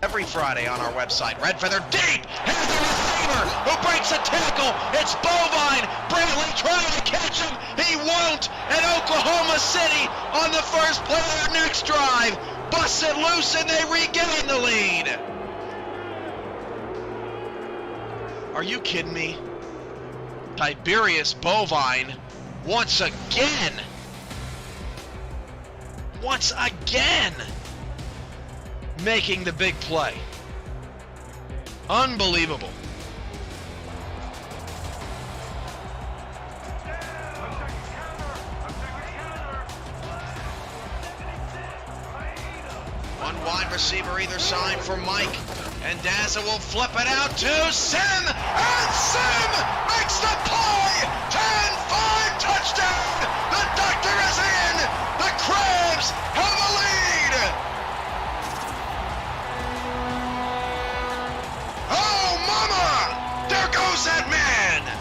Every Friday on our website. Red feather deep. Here's the receiver who breaks a tackle. It's Bovine. Brantley trying to catch him. He won't. And Oklahoma City on the first play of their next drive busts it loose and they regain the lead. Are you kidding me? Tiberius Bovine once again making the big play. Unbelievable. One wide receiver either side for Mike, and Daza will flip it out to Sim, and Sim makes the play! 10-5 touchdown! The doctor is in! The Crabs have a lead! Oh, mama! There goes that man!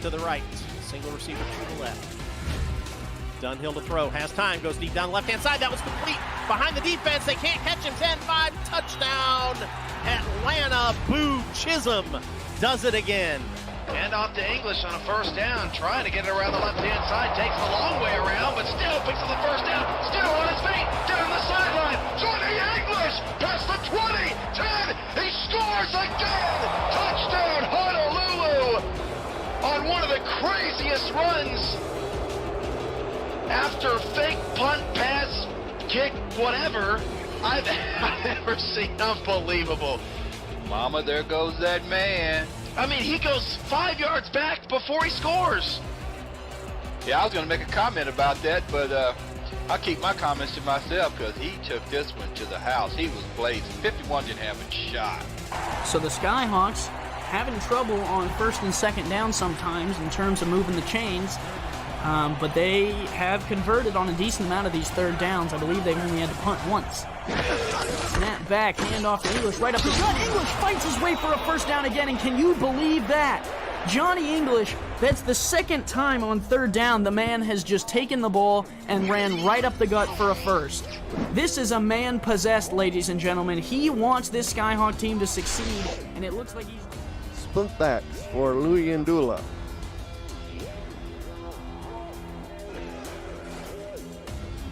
To the right, single receiver to the left. Dunhill to throw, has time, goes deep down the left-hand side. That was complete behind the defense. They can't catch him. 10-5 touchdown. Atlanta. Boo Chisholm does it again. Hand off to English on a first down, trying to get it around the left-hand side. Takes the long way around, but still picks up the first down. Still on his feet, down the sideline. Johnny English past the 20, 10. He scores again. Touchdown, Honolulu. On one of the craziest runs after fake punt, pass, kick, whatever I've ever seen. Unbelievable. Mama, there goes that man. I mean, he goes 5 yards back before he scores. Yeah, I was going to make a comment about that, but I'll keep my comments to myself because he took this one to the house. He was blazing. 51 didn't have a shot. So the Skyhawks having trouble on first and second down sometimes in terms of moving the chains, but they have converted on a decent amount of these third downs. I believe they've only had to punt once. Snap back, handoff to English, right up the gut. English fights his way for a first down again, and can you believe that? Johnny English, that's the second time on third down the man has just taken the ball and ran right up the gut for a first. This is a man possessed, ladies and gentlemen. He wants this Skyhawk team to succeed, and it looks like he's... Split backs for Louis Ndula.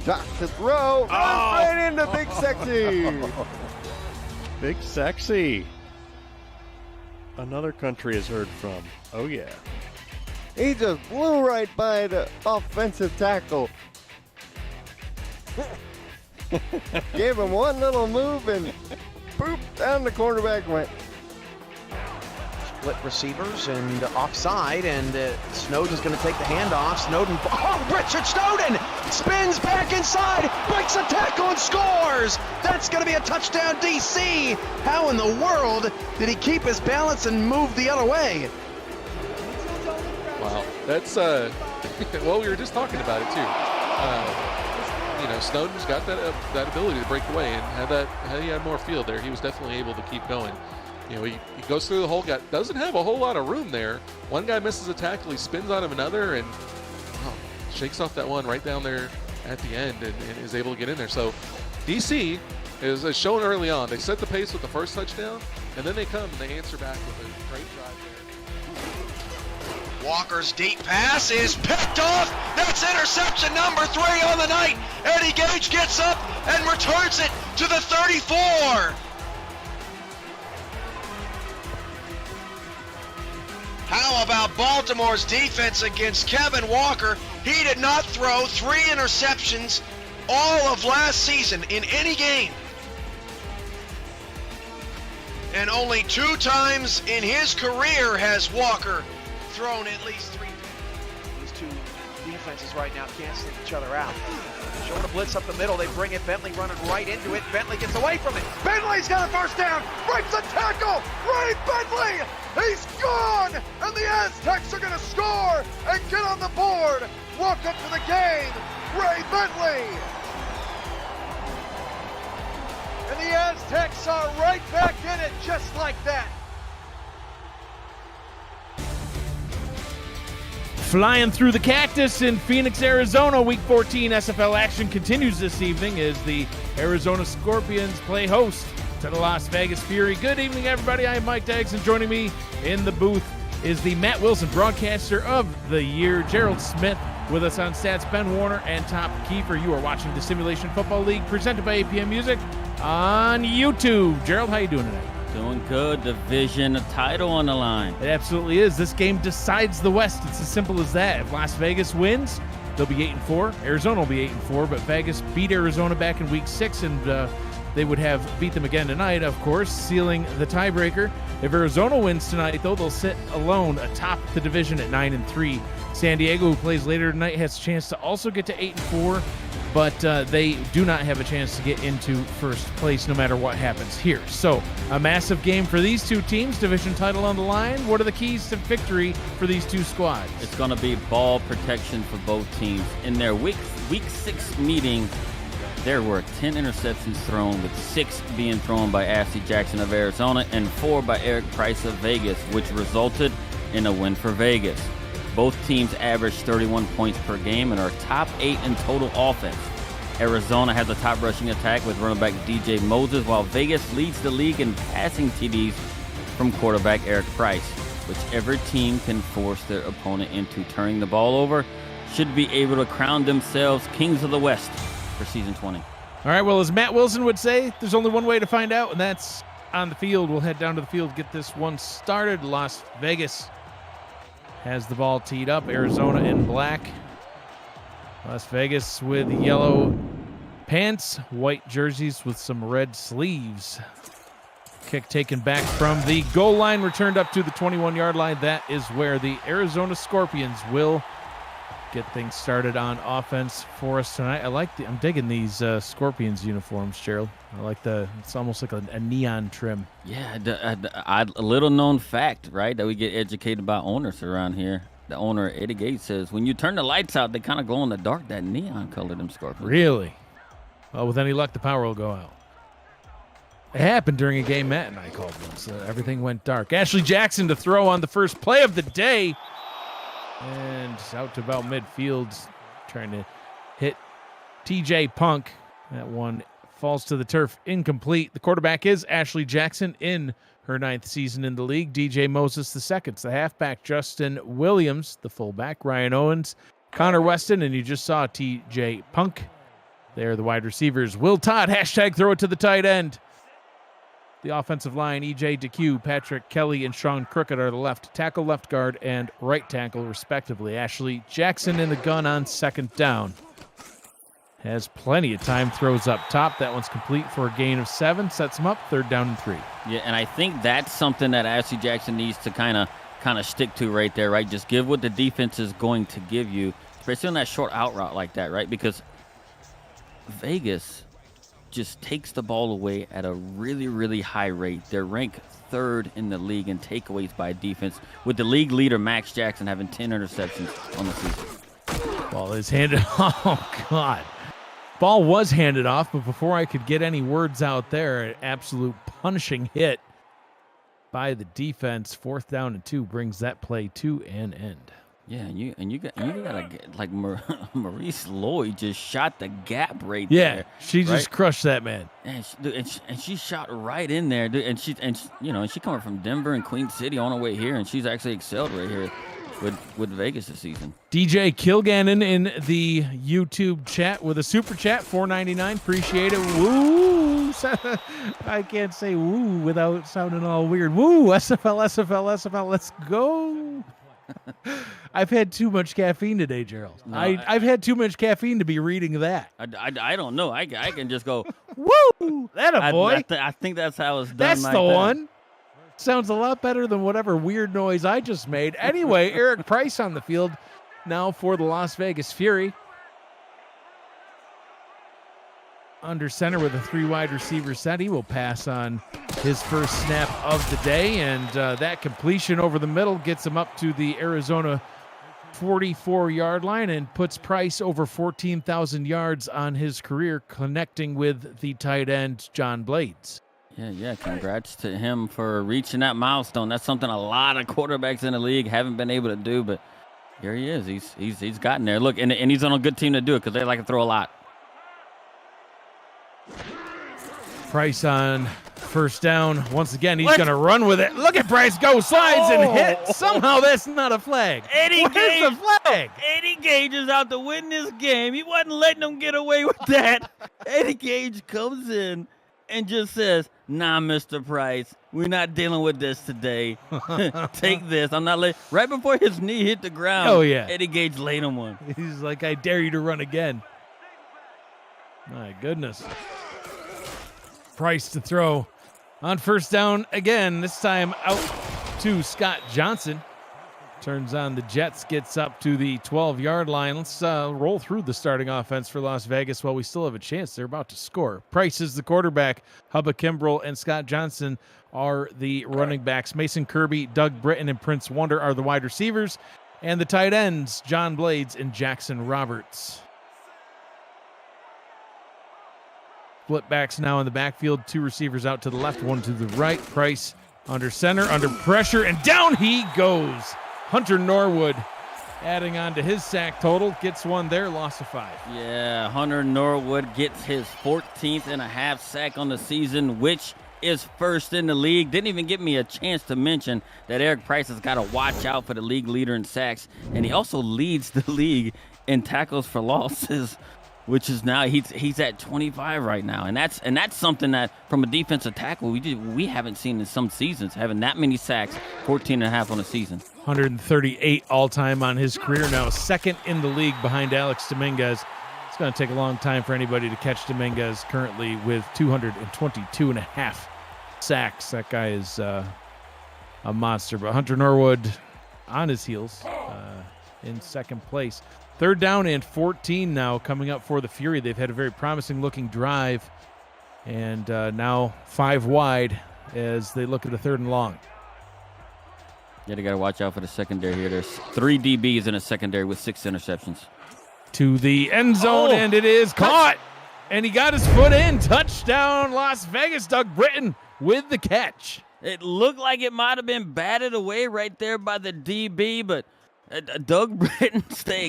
Josh to throw, right into Big Sexy. Big Sexy. Another country is heard from. Oh, yeah. He just flew right by the offensive tackle. Gave him one little move and boop, down the cornerback went. Split receivers and offside, and Snowden's going to take the handoff. Snowden, Richard Snowden spins back inside, breaks a tackle and scores. That's going to be a touchdown, DC. How in the world did he keep his balance and move the other way? Wow, that's well, we were just talking about it too. You know, Snowden's got that ability to break away, and had he had more field there, he was definitely able to keep going. You know, he goes through the whole guy, doesn't have a whole lot of room there. One guy misses a tackle, he spins out of another, and shakes off that one right down there at the end, and is able to get in there. So DC is shown early on. They set the pace with the first touchdown, and then they come and they answer back with a great drive there. Walker's deep pass is picked off. That's interception number 3 on the night. Eddie Gage gets up and returns it to the 34. How about Baltimore's defense against Kevin Walker? He did not throw 3 interceptions all of last season in any game. And only 2 times in his career has Walker thrown at least 3. These two defenses right now canceling each other out. Showing a blitz up the middle, they bring it, Bentley running right into it, Bentley gets away from it, Bentley's got a first down, breaks a tackle, Ray Bentley, he's gone, and the Aztecs are gonna score and get on the board. Welcome to the game, Ray Bentley. And the Aztecs are right back in it just like that. Flying through the cactus in Phoenix, Arizona. Week 14 SFL action continues this evening as the Arizona Scorpions play host to the Las Vegas Fury. Good evening, everybody. I am Mike Daggs, and joining me in the booth is the Matt Wilson Broadcaster of the Year, Gerald Smith. With us on stats, Ben Warner and Top Kiefer. You are watching the Simulation Football League presented by APM Music on YouTube. Gerald, how you doing tonight? Doing good. Division title on the line. It absolutely is. This game decides the West. It's as simple as that. If Las Vegas wins, they'll be 8-4. Arizona will be 8-4, but Vegas beat Arizona back in Week 6, and they would have beat them again tonight, of course, sealing the tiebreaker. If Arizona wins tonight, though, they'll sit alone atop the division at 9-3. San Diego, who plays later tonight, has a chance to also get to 8-4, but they do not have a chance to get into first place no matter what happens here. So a massive game for these two teams, division title on the line. What are the keys to victory for these two squads? It's going to be ball protection for both teams. In their week 6 meeting, there were 10 interceptions thrown, with 6 being thrown by Ashley Jackson of Arizona and 4 by Eric Price of Vegas, which resulted in a win for Vegas. Both teams averaged 31 points per game and are top 8 in total offense. Arizona has the top rushing attack with running back DJ Moses, while Vegas leads the league in passing TDs from quarterback Eric Price. Whichever team can force their opponent into turning the ball over should be able to crown themselves Kings of the West for Season 20. All right, well, as Matt Wilson would say, there's only one way to find out, and that's on the field. We'll head down to the field, get this one started. Las Vegas has the ball teed up. Arizona in black. Las Vegas with yellow pants, white jerseys with some red sleeves. Kick taken back from the goal line, returned up to the 21-yard line. That is where the Arizona Scorpions will get things started on offense for us tonight. I'm digging these Scorpions uniforms, Gerald. I like it's almost like a neon trim. Yeah, a little known fact, right, that we get educated by owners around here. The owner, Eddie Gates, says when you turn the lights out, they kind of glow in the dark, that neon color, them Scorpions. Really? Well, with any luck, the power will go out. It happened during a game Matt and I called once. Everything went dark. Ashley Jackson to throw on the first play of the day. And out to about midfield, trying to hit TJ Punk. That one falls to the turf, incomplete. The quarterback is Ashley Jackson in her 9th season in the league. DJ Moses the second, the halfback Justin Williams, the fullback Ryan Owens, Connor Weston, and you just saw TJ Punk. There, the wide receivers. Will Todd, hashtag throw it to the tight end. The offensive line, E.J. DeQ, Patrick Kelly, and Sean Crooked are the left tackle, left guard, and right tackle, respectively. Ashley Jackson in the gun on second down. Has plenty of time, throws up top. That one's complete for a gain of 7. Sets him up, 3rd down and 3. Yeah, and I think that's something that Ashley Jackson needs to kind of stick to right there, right? Just give what the defense is going to give you, especially on that short out route like that, right? Because Vegas just takes the ball away at a really, really high rate. They're ranked 3rd in the league in takeaways by defense, with the league leader, Max Jackson, having 10 interceptions on the season. Ball is handed off. Oh, God. Ball was handed off, but before I could get any words out there, an absolute punishing hit by the defense. 4th down and 2 brings that play to an end. Yeah, and you got like Maurice Lloyd just shot the gap right there. Yeah, she just crushed that man. And she shot right in there, dude. And she coming from Denver and Queen City on her way here, and she's actually excelled right here with Vegas this season. DJ Kilgannon in the YouTube chat with a super chat, $4.99. Appreciate it. Woo! I can't say woo without sounding all weird. Woo! SFL. Let's go. I've had too much caffeine today, Gerald. No, I've had too much caffeine to be reading that. I don't know. I can just go, woo! That a boy. I think that's how it's done. That's like the one. Sounds a lot better than whatever weird noise I just made. Anyway, Eric Price on the field now for the Las Vegas Fury. Under center with a 3 wide receiver set. He will pass on his first snap of the day, and that completion over the middle gets him up to the Arizona 44-yard line and puts Price over 14,000 yards on his career, connecting with the tight end, John Blades. Yeah, congrats to him for reaching that milestone. That's something a lot of quarterbacks in the league haven't been able to do, but Here he is. He's gotten there. Look, and he's on a good team to do it because they like to throw a lot. Price on first down. Once again, he's going to run with it. Look at Price go, slides and hit. Somehow that's not a flag. Eddie Where's Gage, the flag? Eddie Gage is out to win this game. He wasn't letting them get away with that. Eddie Gage comes in and just says, "Nah, Mr. Price, we're not dealing with this today. Take this. I'm not letting." Right before his knee hit the ground, Oh, yeah. Eddie Gage laid him one. He's like, I dare you to run again. My goodness. Price to throw on first down again, this time out to Scott Johnson. Turns on the Jets, gets up to the 12-yard line. Let's roll through the starting offense for Las Vegas while we still have a chance. They're about to score. Price is the quarterback. Hubba Kimbrell and Scott Johnson are the running backs. Mason Kirby, Doug Britton, and Prince Wonder are the wide receivers. And the tight ends, John Blades and Jackson Roberts. Split backs now in the backfield. Two receivers out to the left, one to the right. Price under center, under pressure, and down he goes. Hunter Norwood adding on to his sack total. Gets one there, loss of 5. Yeah, Hunter Norwood gets his 14th and a half sack on the season, which is first in the league. Didn't even give me a chance to mention that Eric Price has got to watch out for the league leader in sacks, and he also leads the league in tackles for losses, which is now he's at 25 right now, and that's something that from a defensive tackle we haven't seen in some seasons, having that many sacks, 14 and a half on a season. 138 all-time on his career, now second in the league behind Alex Dominguez. It's going to take a long time for anybody to catch Dominguez, currently with 222 and a half sacks. That guy is a monster, but Hunter Norwood on his heels in second place. Third down and 14 now coming up for the Fury. They've had a very promising-looking drive, and now 5 wide as they look at the third and long. Yeah, they got to watch out for the secondary here. There's 3 DBs in a secondary with 6 interceptions. To the end zone, and it is caught, and he got his foot in. Touchdown, Las Vegas. Doug Britton with the catch. It looked like it might have been batted away right there by the DB, but Doug Britton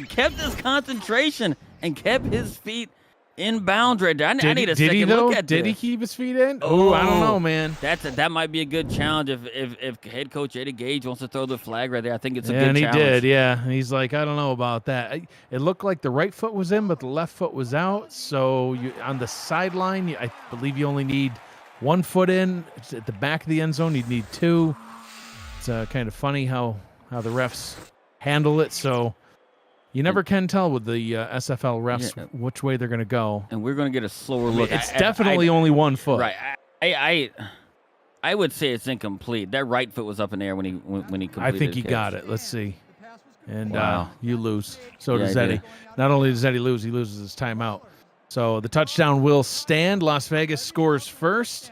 kept his concentration and kept his feet in bounds right there. I need a second look at this. Did he keep his feet in? Oh, I don't know, man. That might be a good challenge if head coach Eddie Gage wants to throw the flag right there. I think it's a good challenge. And he did, yeah. And he's like, I don't know about that. It looked like the right foot was in, but the left foot was out. So on the sideline, I believe you only need 1 foot in. It's at the back of the end zone, you'd need 2. It's kind of funny how the refs handle it, so you never can tell with the SFL refs which way they're going to go. And we're going to get a slower look. It's definitely only 1 foot. Right. I would say it's incomplete. That right foot was up in the air when he completed. I think he got it. Let's see. And you lose. So does Eddie. Not only does Eddie lose, he loses his timeout. So the touchdown will stand. Las Vegas scores first,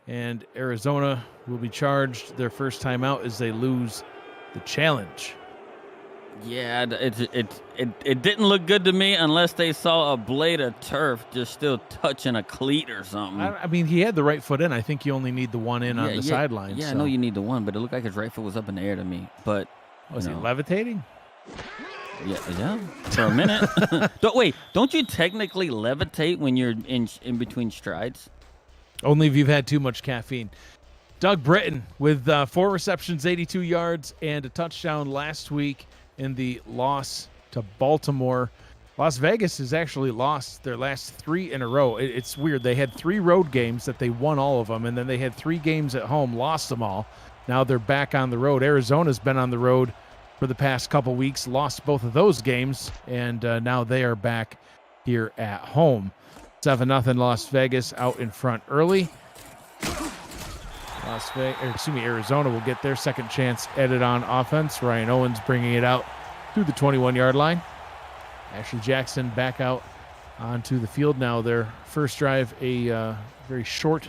and Arizona will be charged their first timeout as they lose the challenge. Yeah, it didn't look good to me unless they saw a blade of turf just still touching a cleat or something. I mean, he had the right foot in. I think you only need the one in on the sideline. Yeah, I know you need the one, but it looked like his right foot was up in the air to me. But was he levitating? Yeah, for a minute. Don't you technically levitate when you're in between strides? Only if you've had too much caffeine. Doug Britton with 4 receptions, 82 yards, and a touchdown last week in the loss to Baltimore. Las Vegas has actually lost their last 3 in a row. It's weird. They had 3 road games that they won all of them, and then they had 3 games at home, lost them all. Now they're back on the road. Arizona's been on the road for the past couple weeks, lost both of those games, and now they are back here at home. 7-0 Las Vegas out in front early. Arizona will get their second chance at it on offense. Ryan Owens bringing it out to the 21-yard line. Ashley Jackson back out onto the field now. Their first drive, a very short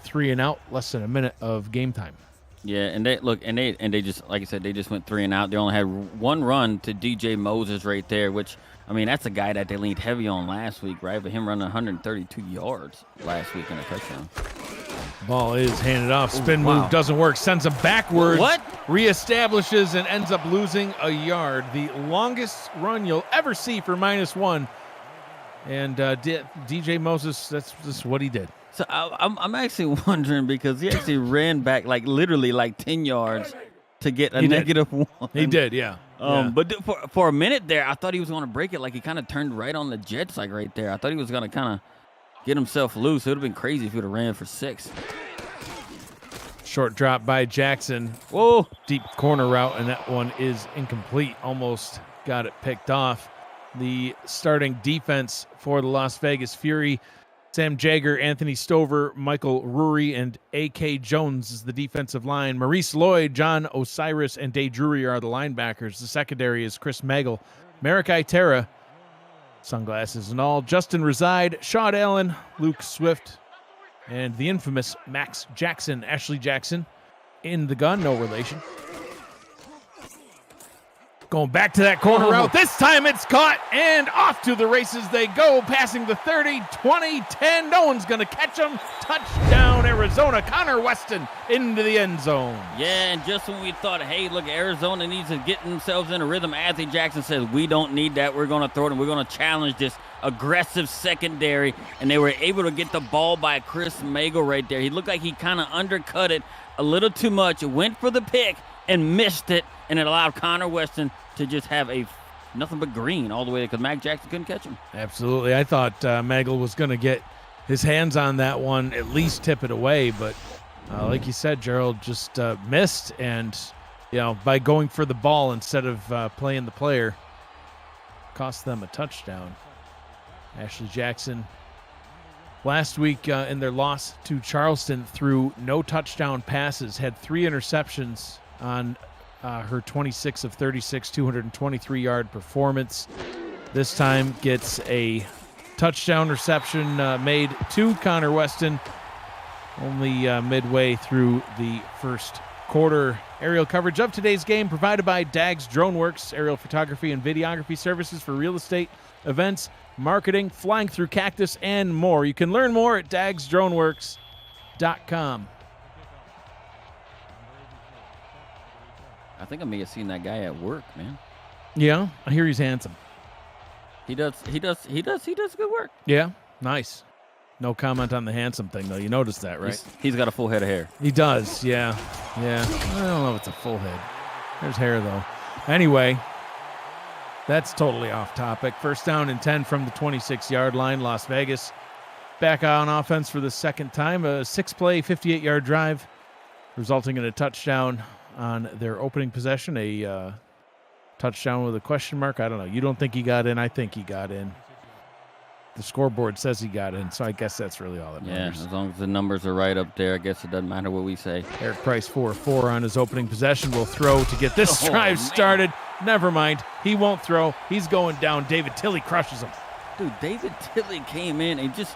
3-and-out, less than a minute of game time. Yeah, and they just, like I said, they just went 3-and-out. They only had 1 run to DJ Moses right there, which, I mean, that's a guy that they leaned heavy on last week, right? But him running 132 yards last week in a touchdown. Ball is handed off. Spin wow. move doesn't work. Sends him backwards. What? Reestablishes and ends up losing a yard. The longest run you'll ever see for -1. And DJ Moses, that's just what he did. So I'm actually wondering because he actually ran back like literally like 10 yards to get a -1. He did, yeah. But for a minute there, I thought he was going to break it. Like he kind of turned right on the Jets, like right there. I thought he was going to kind of get himself loose. It would have been crazy if he would have ran for 6. Short drop by Jackson. Whoa. Deep corner route, and that one is incomplete. Almost got it picked off. The starting defense for the Las Vegas Fury, Sam Jagger, Anthony Stover, Michael Rury, and A.K. Jones is the defensive line. Maurice Lloyd, John Osiris, and Day Drury are the linebackers. The secondary is Chris Magel, Merrick Itera, sunglasses and all, Justin Reside, Shawn Allen, Luke Swift, and the infamous Max Jackson, Ashley Jackson, in the gun, no relation. Going back to that corner route. This time it's caught, and off to the races they go, passing the 30, 20, 10. No one's going to catch them. Touchdown, Arizona. Connor Weston into the end zone. Yeah, and just when we thought, hey, look, Arizona needs to get themselves in a rhythm, Anthony Jackson says, we don't need that. We're going to throw it, and we're going to challenge this aggressive secondary, and they were able to get the ball by Chris Magel right there. He looked like he kind of undercut it a little too much, went for the pick, and missed it, and it allowed Connor Weston to just have a nothing but green all the way because Mac Jackson couldn't catch him. Absolutely. I thought Magel was going to get his hands on that one, at least tip it away, but like you said, Gerald just missed, and by going for the ball instead of playing the player, cost them a touchdown. Ashley Jackson last week in their loss to Charleston threw no touchdown passes, had 3 interceptions on her 26 of 36, 223-yard performance. This time gets a touchdown reception made to Connor Weston only midway through the first quarter. Aerial coverage of today's game provided by Dags DroneWorks, aerial photography and videography services for real estate, events, marketing, flying through cactus, and more. You can learn more at dagsdroneworks.com. I think I may have seen that guy at work, man. Yeah, I hear he's handsome. He does good work. Yeah, nice. No comment on the handsome thing, though. You noticed that, right? He's got a full head of hair. He does, yeah. I don't know if it's a full head. There's hair, though. Anyway, that's totally off topic. First down and 10 from the 26-yard line. Las Vegas back on offense for the second time. A 6-play, 58-yard drive, resulting in a touchdown on their opening possession. A touchdown with a question mark. I don't know. You don't think he got in? I think he got in. The scoreboard says he got in, so I guess that's really all that matters. Yeah, as long as the numbers are right up there, I guess it doesn't matter what we say. Eric Price 4-4 on his opening possession. Will throw to get this drive started. Never mind. He won't throw. He's going down. David Tilley crushes him. Dude, David Tilley came in and just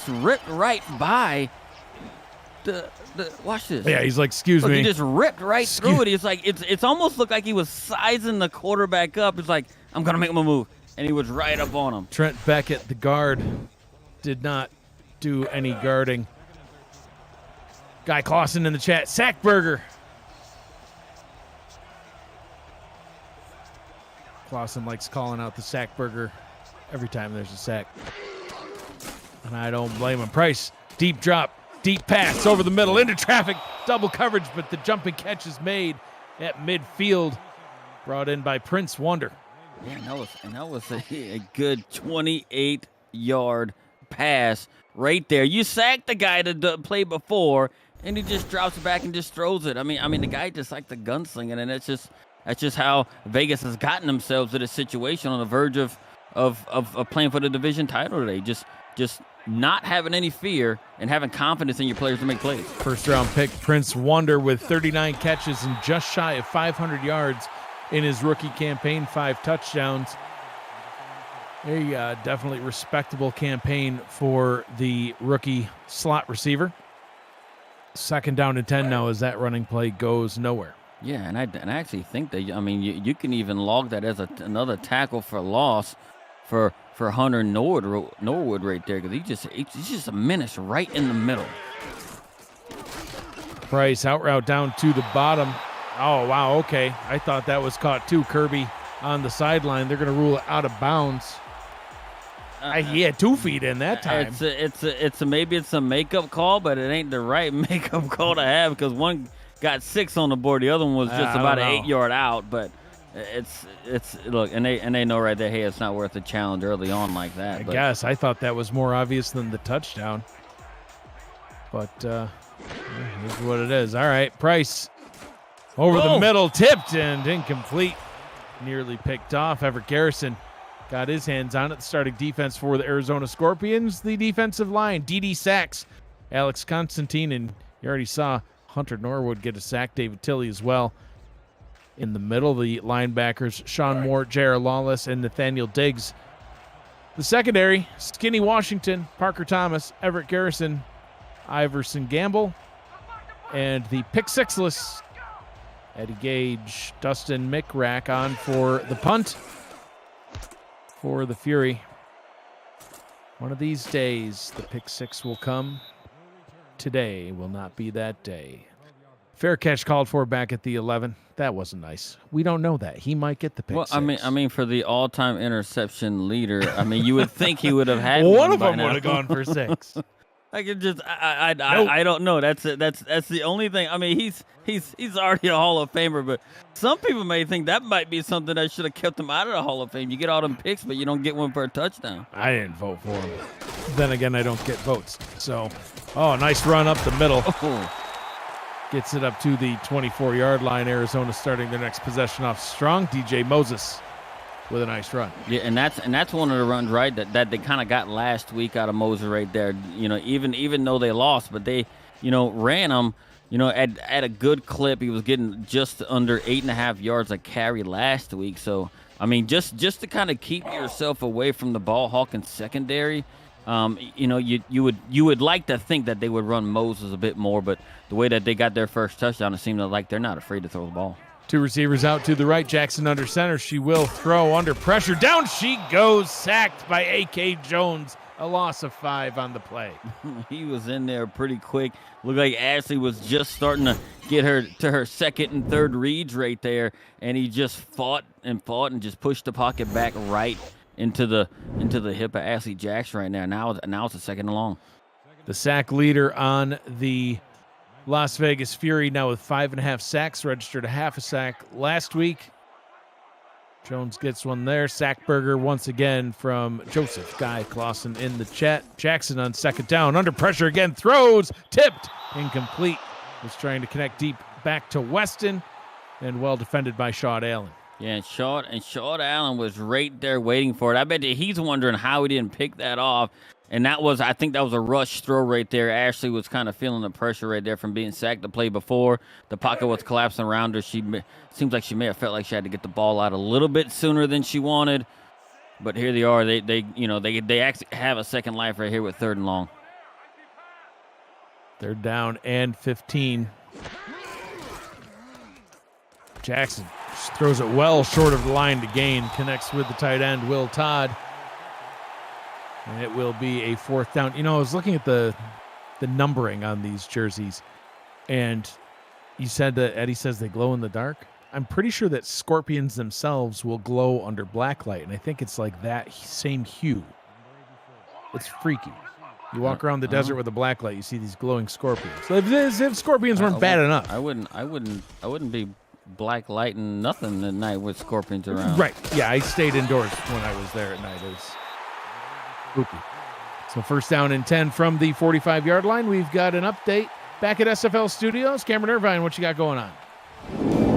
ripped right by the watch this. Yeah, he's like, excuse me. He just ripped right through it. It's like it's almost looked like he was sizing the quarterback up. It's like, I'm gonna make him a move. And he was right up on him. Trent Beckett, the guard, did not do any guarding. Guy Clausen in the chat. Sackburger. Clausen likes calling out the Sackburger every time there's a sack. And I don't blame him. Price, deep drop, deep pass over the middle into traffic. Double coverage, but the jumping catch is made at midfield. Brought in by Prince Wonder. Yeah, that was a good 28-yard pass right there. You sacked the guy to play before, and he just drops it back and just throws it. I mean, the guy just like the gunslinging, and that's just how Vegas has gotten themselves to this situation on the verge of playing for the division title today. Just not having any fear and having confidence in your players to make plays. First-round pick Prince Wonder with 39 catches and just shy of 500 yards. In his rookie campaign, 5 touchdowns. A definitely respectable campaign for the rookie slot receiver. Second down and 10 now as that running play goes nowhere. Yeah, and I actually think that, you can even log that as another tackle for loss for Hunter Norwood right there, because he's just a menace right in the middle. Price out route down to the bottom. Oh, wow, okay. I thought that was caught too. Kirby on the sideline. They're going to rule it out of bounds. He had 2 feet in that time. Maybe it's a makeup call, but it ain't the right makeup call to have because one got 6 on the board, the other one was just about an 8-yard out. But it's look, and they know right there, hey, it's not worth a challenge early on like that. I guess I thought that was more obvious than the touchdown. But here's what it is. All right, Price over the middle, tipped and incomplete. Nearly picked off. Everett Garrison got his hands on it. The starting defense for the Arizona Scorpions, the defensive line, D.D. Sachs, Alex Constantine, and you already saw Hunter Norwood get a sack, David Tilley as well. In the middle, the linebackers, Sean Moore, J.R. Lawless, and Nathaniel Diggs. The secondary, Skinny Washington, Parker Thomas, Everett Garrison, Iverson Gamble, and the pick sixless, Eddie Gage, Dustin McRack on for the punt for the Fury. One of these days, the pick six will come. Today will not be that day. Fair catch called for back at the 11. That wasn't nice. We don't know that. He might get the pick six. I mean, for the all-time interception leader, I mean, you would think he would have had one of them would have gone for 6. I could just, I don't know. That's the only thing. I mean, he's already a Hall of Famer, but some people may think that might be something that should have kept him out of the Hall of Fame. You get all them picks, but you don't get one for a touchdown. I didn't vote for him. Then again, I don't get votes. So, nice run up the middle. Gets it up to the 24-yard line. Arizona starting their next possession off strong. DJ Moses with a nice run. Yeah, and that's one of the runs, right, that they kind of got last week out of Moses right there. You know, even though they lost, but they, ran him, at a good clip. He was getting just under 8.5 yards a carry last week. So, I mean, just to kind of keep yourself away from the ball hawking secondary, you would like to think that they would run Moses a bit more, but the way that they got their first touchdown, it seemed like they're not afraid to throw the ball. 2 receivers out to the right. Jackson under center. She will throw under pressure. Down she goes. Sacked by A.K. Jones. A loss of 5 on the play. He was in there pretty quick. Looked like Ashley was just starting to get her to her second and third reads right there, and he just fought and just pushed the pocket back right into the hip of Ashley Jackson right now. Now it's a second and long. The sack leader on the Las Vegas Fury now with 5.5 sacks, registered a half a sack last week. Jones gets one there. Sackburger once again from Joseph Guy Clausen in the chat. Jackson on second down, under pressure again, throws, tipped, incomplete. Was trying to connect deep back to Weston, and well defended by Shaud Allen. Yeah, and Shaud Allen was right there waiting for it. I bet he's wondering how he didn't pick that off. And I think that was a rush throw right there. Ashley was kind of feeling the pressure right there from being sacked the play before. The pocket was collapsing around her. Seems like she may have felt like she had to get the ball out a little bit sooner than she wanted. But here they are. They actually have a second life right here with 3rd and long. 3rd down and 15. Jackson just throws it well short of the line to gain. Connects with the tight end, Will Todd. And it will be a 4th down. I was looking at the numbering on these jerseys, and you said that Eddie says they glow in the dark. I'm pretty sure that Scorpions themselves will glow under black light, and I think it's like that same hue. It's freaky. You walk around the desert with a black light, you see these glowing scorpions. So if scorpions weren't bad enough. I wouldn't be black lighting nothing at night with scorpions around. Right. Yeah, I stayed indoors when I was there at night. It was spooky. So 1st down and 10 from the 45-yard line. We've got an update back at SFL Studios. Cameron Irvine, what you got going on?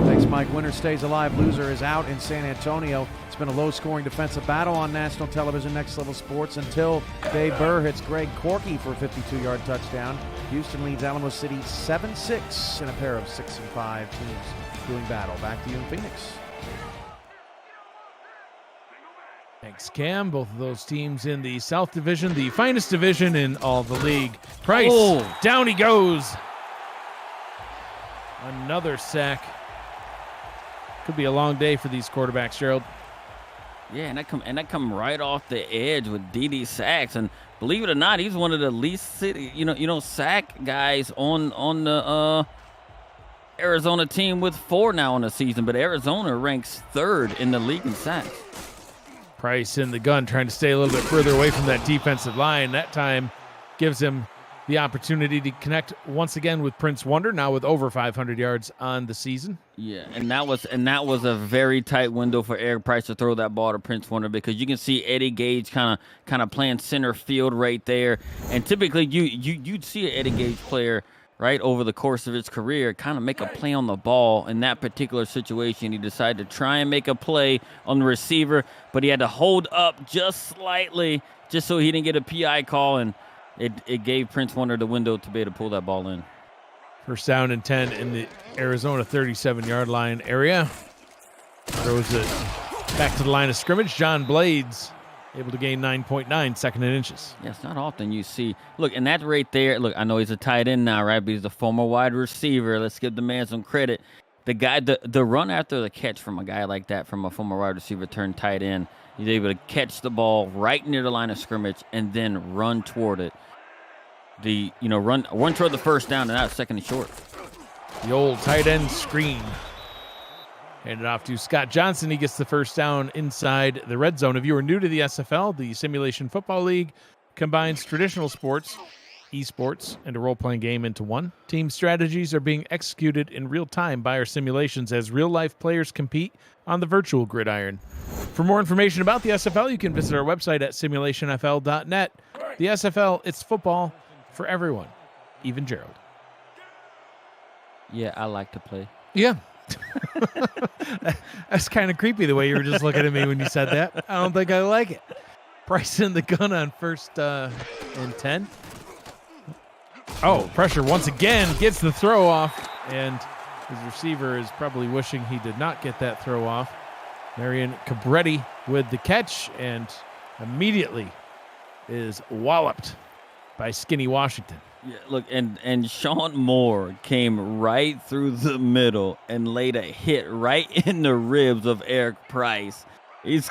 Thanks, Mike. Winner stays alive. Loser is out in San Antonio. It's been a low-scoring defensive battle on national television, Next Level Sports, until Dave Burr hits Greg Corky for a 52-yard touchdown. Houston leads Alamo City 7-6 in a pair of 6-5 teams doing battle. Back to you in Phoenix. Thanks, Cam. Both of those teams in the South Division, the finest division in all the league. Price, down he goes. Another sack. Could be a long day for these quarterbacks, Gerald. Yeah, and that come right off the edge with D.D. Sachs, and believe it or not, he's one of the least sack guys on Arizona team with 4 now in the season, but Arizona ranks 3rd in the league in sacks. Price in the gun, trying to stay a little bit further away from that defensive line. That time gives him the opportunity to connect once again with Prince Wonder, now with over 500 yards on the season. Yeah, and that was a very tight window for Eric Price to throw that ball to Prince Wonder, because you can see Eddie Gage kind of playing center field right there. And typically you'd see an Eddie Gage player, right, over the course of his career kind of make a play on the ball. In that particular situation, he decided to try and make a play on the receiver, but he had to hold up just slightly just so he didn't get a PI call, and it gave Prince Wonder the window to be able to pull that ball in. First down and 10 in the Arizona 37-yard line area. Throws it back to the line of scrimmage. John Blades able to gain 9.9 second and inches. Yeah, it's not often you see. Look, and that right there, look, I know he's a tight end now, right? But he's a former wide receiver. Let's give the man some credit. The guy, the run after the catch from a guy like that, from a former wide receiver turned tight end, he's able to catch the ball right near the line of scrimmage and then run toward it. Run toward the first down, and now it's second and short. The old tight end screen. Handed off to Scott Johnson. He gets the first down inside the red zone. If you are new to the SFL, the Simulation Football League combines traditional sports, esports, and a role-playing game into one. Team strategies are being executed in real time by our simulations as real-life players compete on the virtual gridiron. For more information about the SFL, you can visit our website at simulationfl.net. The SFL, it's football for everyone, even Gerald. Yeah, I like to play. Yeah. That's kind of creepy the way you were just looking at me when you said that. I don't think I like it. Price in the gun on first and 10. Oh, pressure once again, gets the throw off, and his receiver is probably wishing he did not get that throw off. Marion Cabretti with the catch, and immediately is walloped by Skinny Washington. Yeah, look, and Sean Moore came right through the middle and laid a hit right in the ribs of Eric Price. If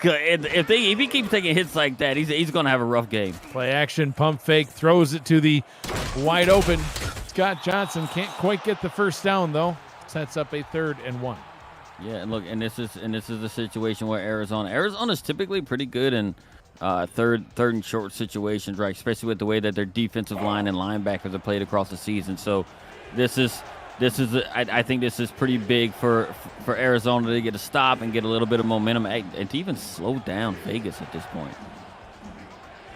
he keeps taking hits like that, he's going to have a rough game. Play action, pump fake, throws it to the wide open Scott Johnson. Can't quite get the first down though. Sets up a 3rd and 1. Yeah, and look, and this is the situation where Arizona's typically pretty good in third and short situations, right? Especially with the way that their defensive line and linebackers have played across the season. So I think this is pretty big for Arizona to get a stop and get a little bit of momentum and to even slow down Vegas at this point.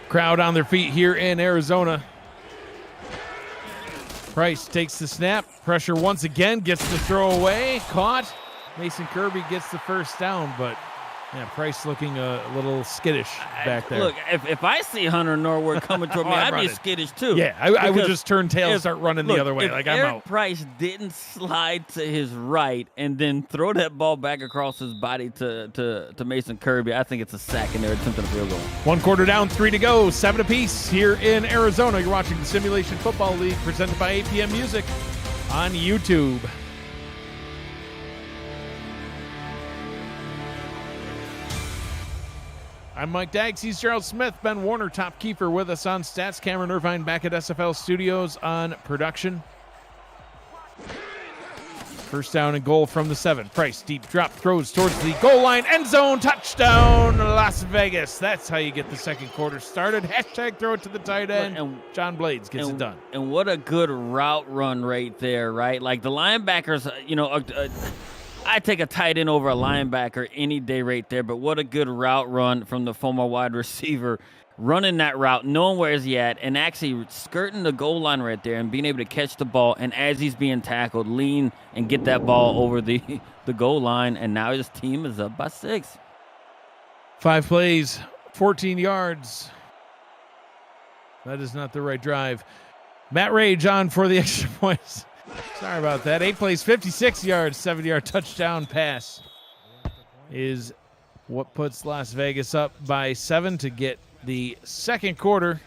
Crowd on their feet here in Arizona. Price takes the snap. Pressure once again, gets the throw away. Caught. Mason Kirby gets the first down, but yeah, Price looking a little skittish back there. Look, if I see Hunter Norwood coming toward me, I'd be skittish too. Yeah, I would just turn tail and start running the other way. Like I'm Eric out. Price didn't slide to his right and then throw that ball back across his body to Mason Kirby, I think it's a sack, and they're attempting a field goal. 1 quarter down, 3 to go, 7 apiece here in Arizona. You're watching the Simulation Football League presented by APM Music on YouTube. I'm Mike Daggs. He's Gerald Smith. Ben Warner, top keeper, with us on stats. Cameron Irvine back at SFL Studios on production. First down and goal from the 7. Price, deep drop, throws towards the goal line. End zone, touchdown, Las Vegas. That's how you get the second quarter started. Hashtag throw it to the tight end. And John Blades gets it done. And what a good route run right there, right? Like the linebackers, I take a tight end over a linebacker any day right there, but what a good route run from the former wide receiver, running that route, knowing where is he at, and actually skirting the goal line right there and being able to catch the ball, and as he's being tackled, lean and get that ball over the goal line, and now his team is up by 6. 5 plays, 14 yards. That is not the right drive. Matt Rage on for the extra points. Sorry about that. 8 plays, 56 yards, 70-yard touchdown pass is what puts Las Vegas up by 7 to get the second quarter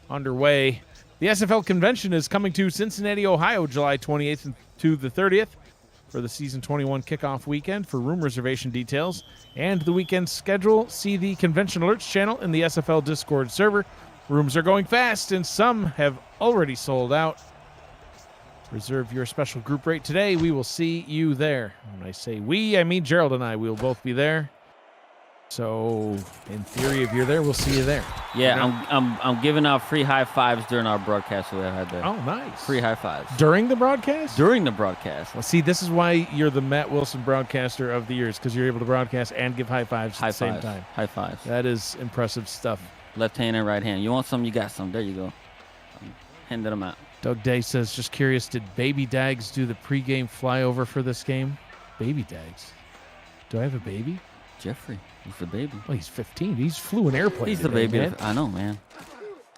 underway. The SFL convention is coming to Cincinnati, Ohio, July 28th to the 30th for the season 21 kickoff weekend. For room reservation details and the weekend schedule, see the Convention Alerts channel in the SFL Discord server. Rooms are going fast, and some have already sold out. Reserve your special group rate today. We will see you there. When I say we, I mean Gerald and I. We will both be there. So, in theory, if you're there, we'll see you there. Yeah, I'm giving out free high fives during our broadcast. So we had the Oh, nice. free high fives During the broadcast? during the broadcast. Well, see, this is why you're the Matt Wilson broadcaster of the years, because you're able to broadcast and give high fives at the same time. High fives. That is impressive stuff. Left hand and right hand. You want some? You got some. There you go. I'm handing them out. Doug Day says, just curious, did Baby Dags do the pregame flyover for this game? Baby Dags? Do I have a baby? Jeffrey. He's the baby. Well, he's 15. He's flew an airplane. He's today, the baby. man. I know, man.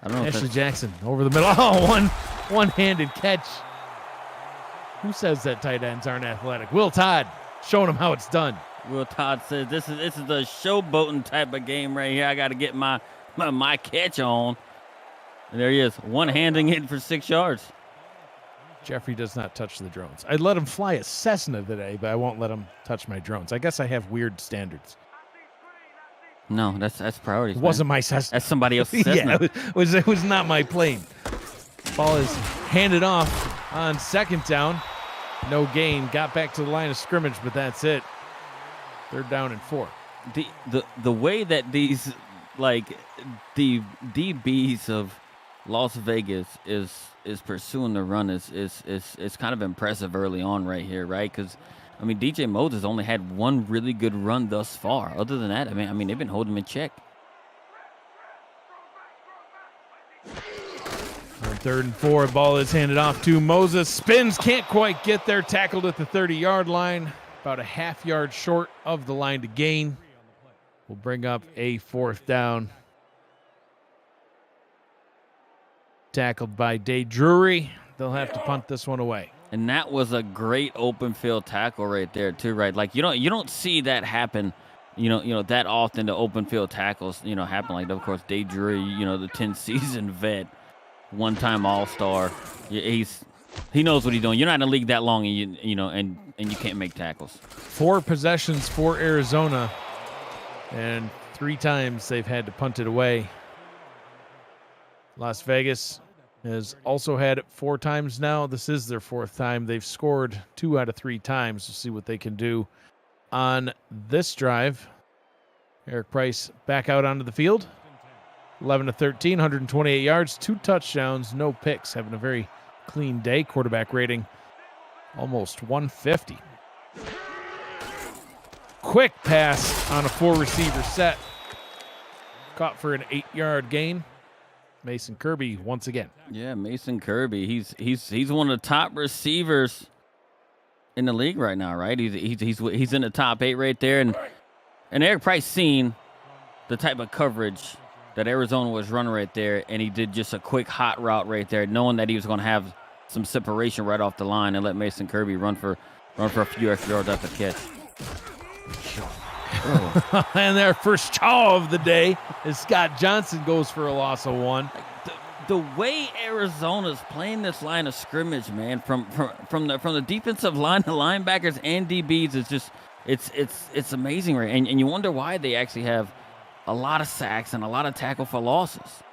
I don't know. Ashley Jackson over the middle. Oh, one-handed catch. Who says that tight ends aren't athletic? Will Todd showing him how it's done. Will Todd says this is the showboating type of game right here. I got to get my catch on. And there he is, one-handing it for 6 yards. Jeffrey does not touch the drones. I'd let him fly a Cessna today, but I won't let him touch my drones. I guess I have weird standards. No, that's priorities. It wasn't my Cessna. That's somebody else's Cessna. Yeah, it was not my plane. Ball is handed off on second down. No gain. Got back to the line of scrimmage, but that's it. 3rd down and 4. The way that these, like, the DBs of Las Vegas is pursuing the run is kind of impressive early on right here, right? Because I mean, DJ Moses only had one really good run thus far. Other than that, I mean, they've been holding him in check. On 3rd and 4, ball is handed off to Moses. Spins, can't quite get there. Tackled at the 30-yard line. About a half-yard short of the line to gain. Will bring up a 4th down. Tackled by Day Drury. They'll have to punt this one away. And that was a great open field tackle right there too, right? Like you don't see that happen, that often. The open field tackles, happen like that. Of course, Day Drury, the 10-season vet, one-time All-Star. He knows what he's doing. You're not in the league that long, and you can't make tackles. 4 possessions for Arizona, and 3 times they've had to punt it away. Las Vegas has also had it 4 times now. This is their 4th time. They've scored 2 out of 3 times. We'll see what they can do on this drive. Eric Price back out onto the field. 11-13, 128 yards, 2 touchdowns, no picks. Having a very clean day. Quarterback rating almost 150. Quick pass on a 4-receiver set. Caught for an 8-yard gain. Mason Kirby once again. Yeah, Mason Kirby. He's one of the top receivers in the league right now, right? He's in the top 8 right there, and Eric Price seen the type of coverage that Arizona was running right there, and he did just a quick hot route right there, knowing that he was going to have some separation right off the line, and let Mason Kirby run for a few extra yards after the catch. And their first chaw of the day is Scott Johnson goes for a loss of 1. The way Arizona's playing this line of scrimmage, man, from the defensive line, the linebackers and DBs is just it's amazing, right? And you wonder why they actually have a lot of sacks and a lot of tackle for losses.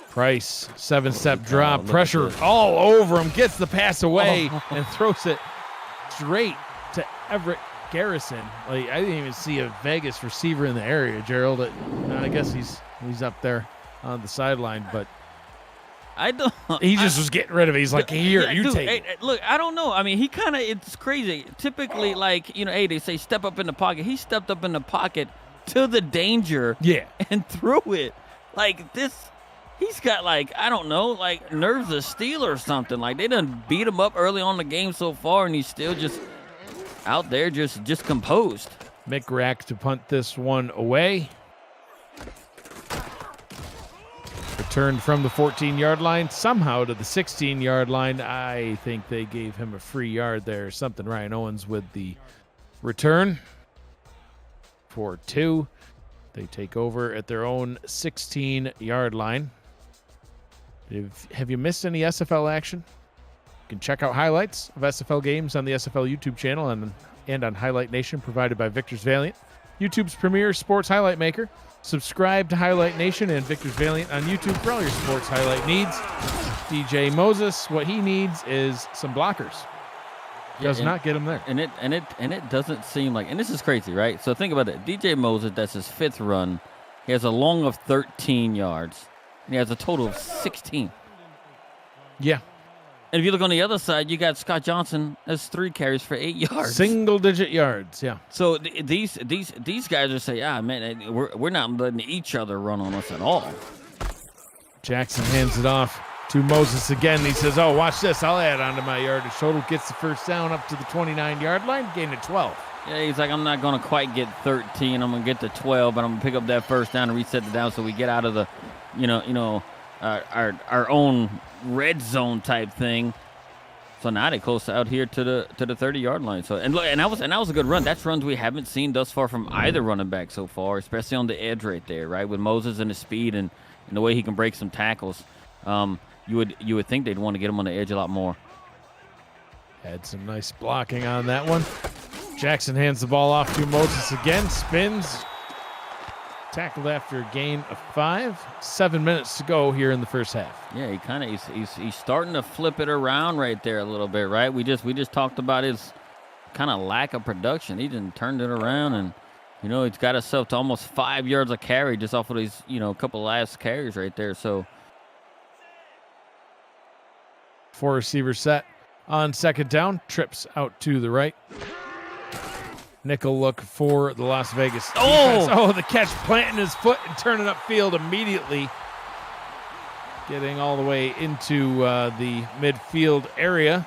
Price, 7-step drop, pressure all over him, gets the pass away and throws it straight to Everett Garrison. Like, I didn't even see a Vegas receiver in the area, Gerald. I guess he's up there on the sideline, but he just was getting rid of it. He's like, here, you take it. Hey, look, I don't know. I mean, it's crazy. Typically, like, hey, they say step up in the pocket. He stepped up in the pocket to the danger and threw it. Like, he's got, like, I don't know, like nerves of steel or something. Like, they done beat him up early on in the game so far, and he's still just out there just composed. Mick Rack to punt this one away. Returned from the 14-yard line, somehow to the 16-yard line. I think they gave him a free yard there or something. Ryan Owens with the return for 2. They take over at their own 16-yard line. Have you missed any SFL action? You can check out highlights of SFL games on the SFL YouTube channel and on Highlight Nation provided by Victor's Valiant. YouTube's premier sports highlight maker. Subscribe to Highlight Nation and Victor's Valiant on YouTube for all your sports highlight needs. DJ Moses, what he needs is some blockers. Does not get him there. And it doesn't seem like, and this is crazy, right? So think about it. DJ Moses, that's his 5th run. He has a long of 13 yards. And he has a total of 16. Yeah. And if you look on the other side, you got Scott Johnson as 3 carries for 8 yards. Single-digit yards, yeah. So these guys are saying, man, we're not letting each other run on us at all. Jackson hands it off to Moses again. He says, oh, watch this. I'll add on to my yardage total. Gets the first down up to the 29-yard line, gain to 12. Yeah, he's like, I'm not going to quite get 13. I'm going to get to 12, but I'm going to pick up that first down and reset the down so we get out of the, our own red zone type thing. So now they close out here to the 30-yard line. So and that was a good run. That's runs we haven't seen thus far from either running back so far, especially on the edge right there, right? With Moses and his speed and the way he can break some tackles. You would think they'd want to get him on the edge a lot more. Had some nice blocking on that one. Jackson hands the ball off to Moses again. Spins. Tackled after a gain of 5. 7 minutes to go here in the first half. Yeah, he's starting to flip it around right there a little bit, right? We just talked about his kind of lack of production. He didn't turn it around, and he's got himself to almost 5 yards a carry just off of these couple last carries right there. So 4 receiver set on second down. Trips out to the right. Nickel look for the Las Vegas defense. Oh, the catch, planting his foot and turning upfield immediately. Getting all the way into the midfield area.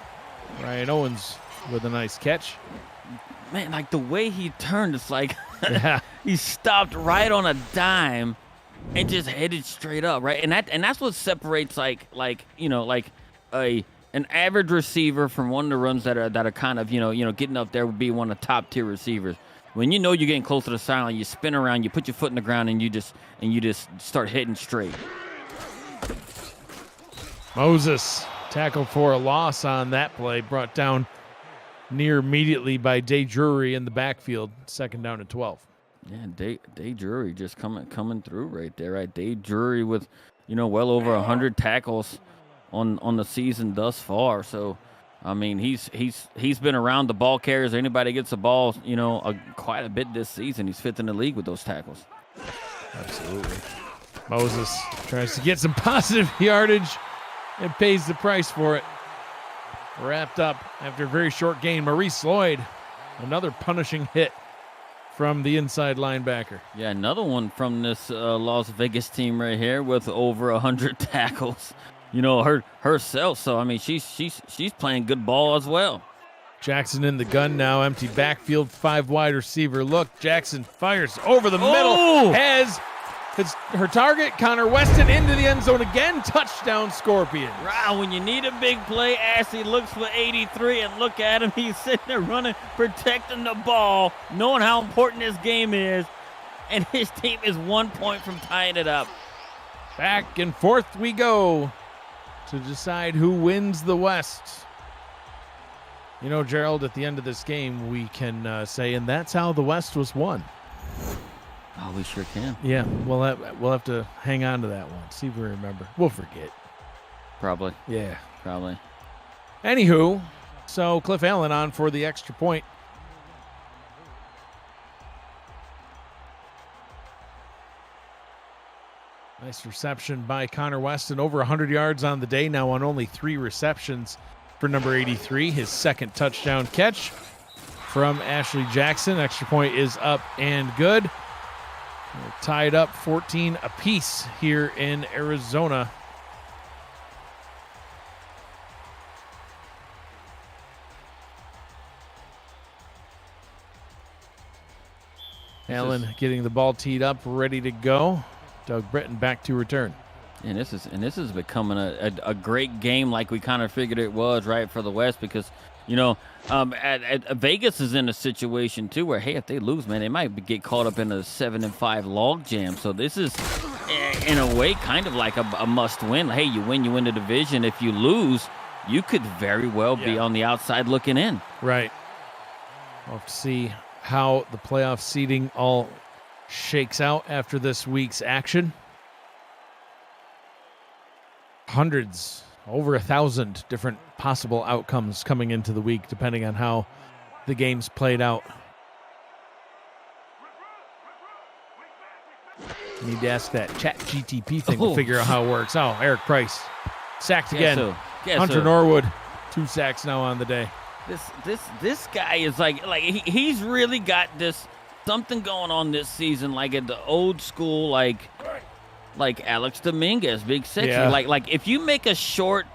Ryan Owens with a nice catch. Man, like the way he turned, it's like Yeah. he stopped right on a dime and just headed straight up, right? And that's what separates an average receiver from one of the runs that are kind of getting up there would be one of the top tier receivers. When you're getting close to the sideline, you spin around, you put your foot in the ground, and you just start hitting straight. Moses tackled for a loss on that play, brought down near immediately by Day Drury in the backfield. Second down and 12. Yeah, Day Drury just coming through right there, right? Day Drury with well over 100 tackles on the season thus far. So, I mean, he's been around the ball carriers. Anybody gets the ball, quite a bit this season. He's 5th in the league with those tackles. Absolutely. Moses tries to get some positive yardage and pays the price for it. Wrapped up after a very short gain. Maurice Lloyd, another punishing hit from the inside linebacker. Yeah, another one from this Las Vegas team right here with over 100 tackles. Herself. So, I mean, she's playing good ball as well. Jackson in the gun now. Empty backfield, 5 wide receiver look. Jackson fires over the middle. Has her target. Connor Weston into the end zone again. Touchdown, Scorpions. Wow, when you need a big play, Ashley looks for 83, and look at him. He's sitting there running, protecting the ball, knowing how important this game is, and his team is 1 point from tying it up. Back and forth we go to decide who wins the West. Gerald, at the end of this game, we can say, and that's how the West was won. Oh, we sure can. Yeah, we'll have to hang on to that one. See if we remember. We'll forget. Probably. Yeah. Probably. Anywho, so Cliff Allen on for the extra point. Nice reception by Connor Weston. Over 100 yards on the day, now on only 3 receptions for number 83. His second touchdown catch from Ashley Jackson. Extra point is up and good. We're tied up 14 apiece here in Arizona. Allen getting the ball teed up, ready to go. Doug Britton back to return. And this is becoming a great game, like we kind of figured it was, right, for the West, because Vegas is in a situation too where, hey, if they lose, man, they might get caught up in a 7-5 log jam. So this is, in a way, kind of like a must win. Hey, you win the division. If you lose, you could very well be on the outside looking in. Right. We'll have to see how the playoff seeding all shakes out after this week's action. Hundreds, over 1,000 different possible outcomes coming into the week, depending on how the games played out. You need to ask that ChatGTP thing to figure out how it works. Oh, Eric Price sacked again. Hunter Norwood, 2 sacks now on the day. This guy is like he's really got this something going on this season, like at the old school, like Alex Dominguez, Big Sexy. Yeah. Like if you make a short,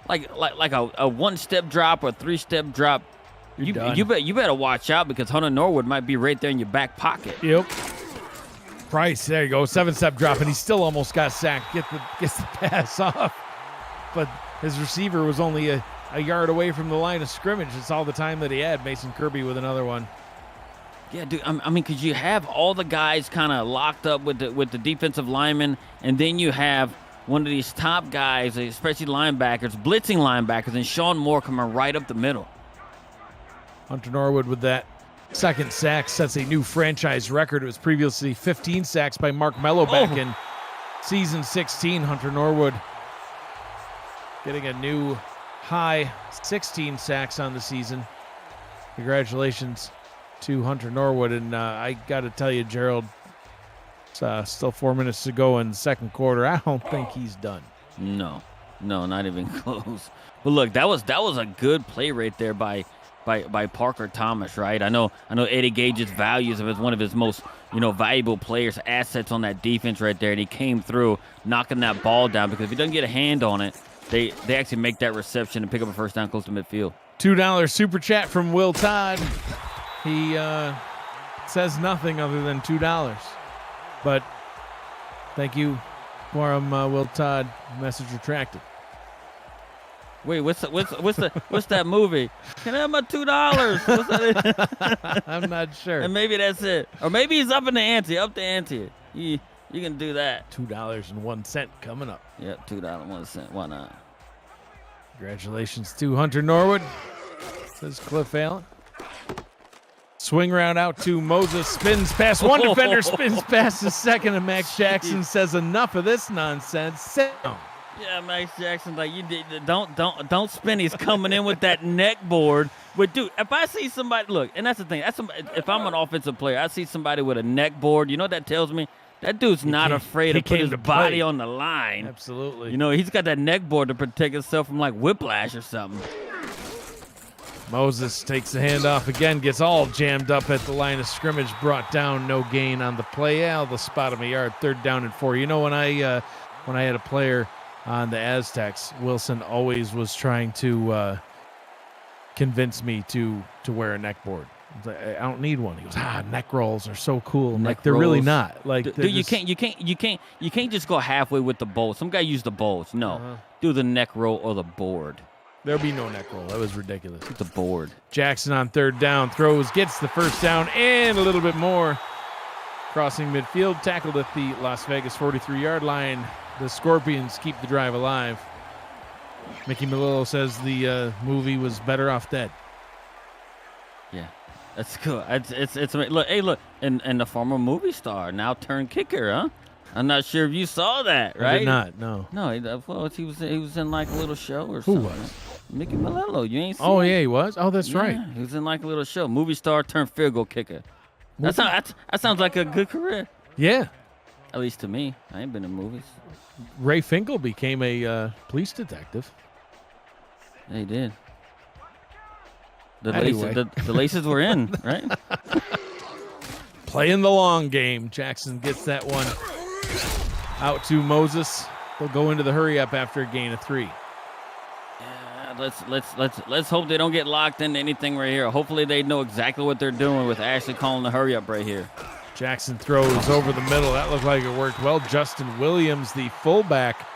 like a 1-step drop or 3-step drop, you better watch out because Hunter Norwood might be right there in your back pocket. Yep. Price, there you go, 7-step drop, and he still almost got sacked. Gets the pass off, but his receiver was only a yard away from the line of scrimmage. It's all the time that he had. Mason Kirby with another one. Yeah, dude. I mean, because you have all the guys kind of locked up with the defensive linemen, and then you have one of these top guys, especially linebackers, blitzing linebackers, and Sean Moore coming right up the middle. Hunter Norwood with that second sack sets a new franchise record. It was previously 15 sacks by Mark Mello back in season 16. Hunter Norwood getting a new high 16 sacks on the season. Congratulations to Hunter Norwood. And I got to tell you, Gerald, it's still 4 minutes to go in the second quarter. I don't think he's done. No, not even close. But look, that was a good play right there by Parker Thomas, right? I know Eddie Gage's values of as one of his most, valuable players, assets on that defense right there, and he came through knocking that ball down because if he doesn't get a hand on it, they actually make that reception and pick up a first down close to midfield. $2 super chat from Will Todd. He says nothing other than $2, but thank you for him, Will Todd. Message retracted. Wait, what's that movie? Can I have my $2? What's that? I'm not sure. And maybe that's it. Or maybe he's up the ante. You can do that. $2.01 coming up. Yep, $2.01. Why not? Congratulations to Hunter Norwood, says Cliff Allen. Swing round out to Moses, spins past one defender, spins past the second, and Max Jackson says enough of this nonsense. Sit down. Yeah, Max Jackson's like, you don't spin. He's coming in with that neck board. But dude, if I see somebody, look, and that's the thing. If I'm an offensive player, I see somebody with a neck board. You know what that tells me? That dude's not afraid to put his body on the line. Absolutely. He's got that neck board to protect himself from like whiplash or something. Moses takes the handoff again, gets all jammed up at the line of scrimmage, brought down, no gain on the play. The spot of a yard, 3rd down and 4. When I had a player on the Aztecs, Wilson always was trying to convince me to wear a neck board. I don't need one. He goes, neck rolls are so cool. I'm like, they're really not. Like, dude, you can't just go halfway with the bowl. Some guy used the bowls. No, do the neck roll or the board. There'll be no neck roll. That was ridiculous. The board. Jackson on 3rd down, throws, gets the first down and a little bit more. Crossing midfield, tackled at the Las Vegas 43-yard line. The Scorpions keep the drive alive. Mickey Melillo says the movie was better off dead. Yeah, that's cool. It's look, and the former movie star now turned kicker, huh? I'm not sure if you saw that, right? I did not, no. No, he was in like a little show or something. Who was? Mickey Melillo. You ain't seen Oh, him? yeah, he was? Oh, that's right. He was in like a little show. Movie star turned field goal kicker. That sounds like a good career. Yeah. At least to me. I ain't been in movies. Ray Finkel became a police detective. Yeah, he did. The laces were in, right? Playing the long game. Jackson gets that one out to Moses. They'll go into the hurry up after a gain of 3. Let's hope they don't get locked into anything right here. Hopefully they know exactly what they're doing with Ashley calling the hurry up right here. Jackson throws over the middle. That looked like it worked well. Justin Williams, the fullback,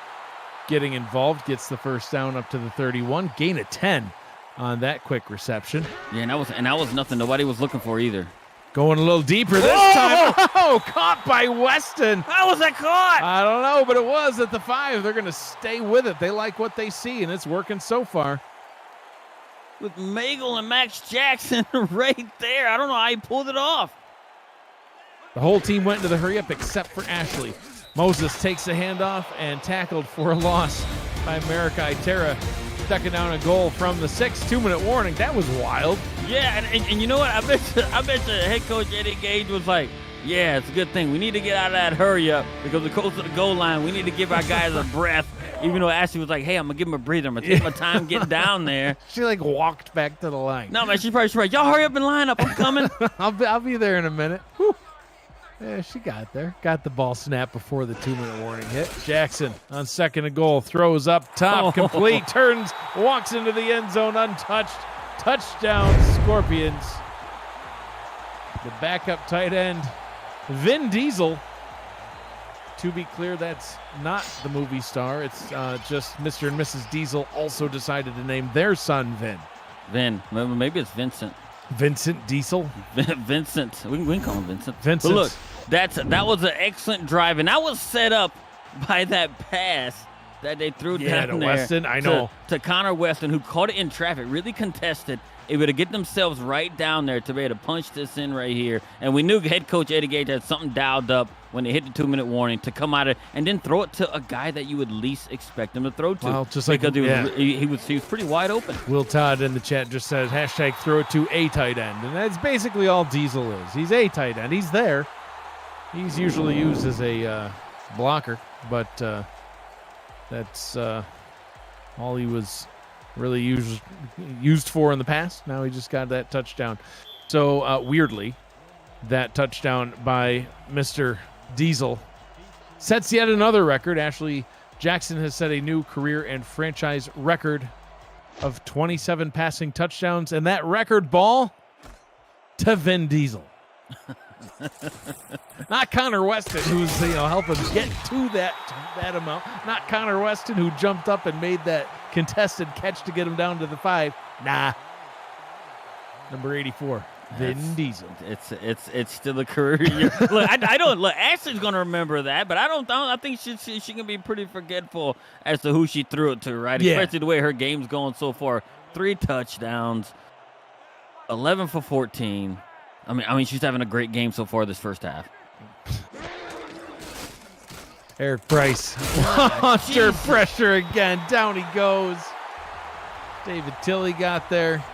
getting involved, gets the first down up to the 31. Gain of 10 on that quick reception. Yeah, and that was nothing nobody was looking for either. Going a little deeper this time. Oh, caught by Weston. How was that caught? I don't know, but it was at the 5. They're going to stay with it. They like what they see, and it's working so far. with Magel and Max Jackson right there. I don't know how he pulled it off. The whole team went into the hurry-up except for Ashley. Moses takes the handoff and tackled for a loss by Marikai Terra, ducking down a goal from the 6. 2-minute warning. That was wild. Yeah, and you know what? I bet you head coach Eddie Gage was like, yeah, it's a good thing. We need to get out of that hurry-up because we're close to the goal line. We need to give our guys a breath. Even though Ashley was like, hey, I'm going to give him a breather. I'm going to take my time getting down there. She, walked back to the line. No, man, she's probably right. Y'all hurry up and line up. I'm coming. I'll be there in a minute. Whew. Yeah, she got there. Got the ball snapped before the 2-minute warning hit. Jackson on second and goal. Throws up top. Complete. Turns. Walks into the end zone untouched. Touchdown, Scorpions. The backup tight end, Vin Diesel. To be clear, that's not the movie star. It's just Mr. and Mrs. Diesel also decided to name their son Vin. Vin. Maybe it's Vincent. Vincent Diesel? Vincent. We can call him Vincent. Vincent. But look, that was an excellent drive, and that was set up by that pass that they threw down to there. Weston, I know. To Connor Weston, who caught it in traffic, really contested, able to get themselves right down there to be able to punch this in right here. And we knew head coach Eddie Gage had something dialed up when they hit the 2-minute warning to come out of and then throw it to a guy that you would least expect him to throw to. Well, just like because he was pretty wide open. Will Todd in the chat just says hashtag throw it to a tight end, and that's basically all Diesel is. He's a tight end. He's there. He's usually used as a blocker, but that's all he was really used for in the past. Now he just got that touchdown. So weirdly, that touchdown by Mr. Diesel sets yet another record. Ashley Jackson has set a new career and franchise record of 27 passing touchdowns, and that record ball to Vin Diesel. Not Connor Weston, who's helping get to that amount. Not Connor Weston, who jumped up and made that contested catch to get him down to the 5. Nah. Number 84, Vin Diesel. It's still a career. Look, I don't look. Ashley's gonna remember that, but I think she can be pretty forgetful as to who she threw it to, right? Yeah. Especially the way her game's going so far. 3 touchdowns, 11 for 14. I mean, she's having a great game so far this first half. Eric Price, under pressure again. Down he goes. David Tilley got there.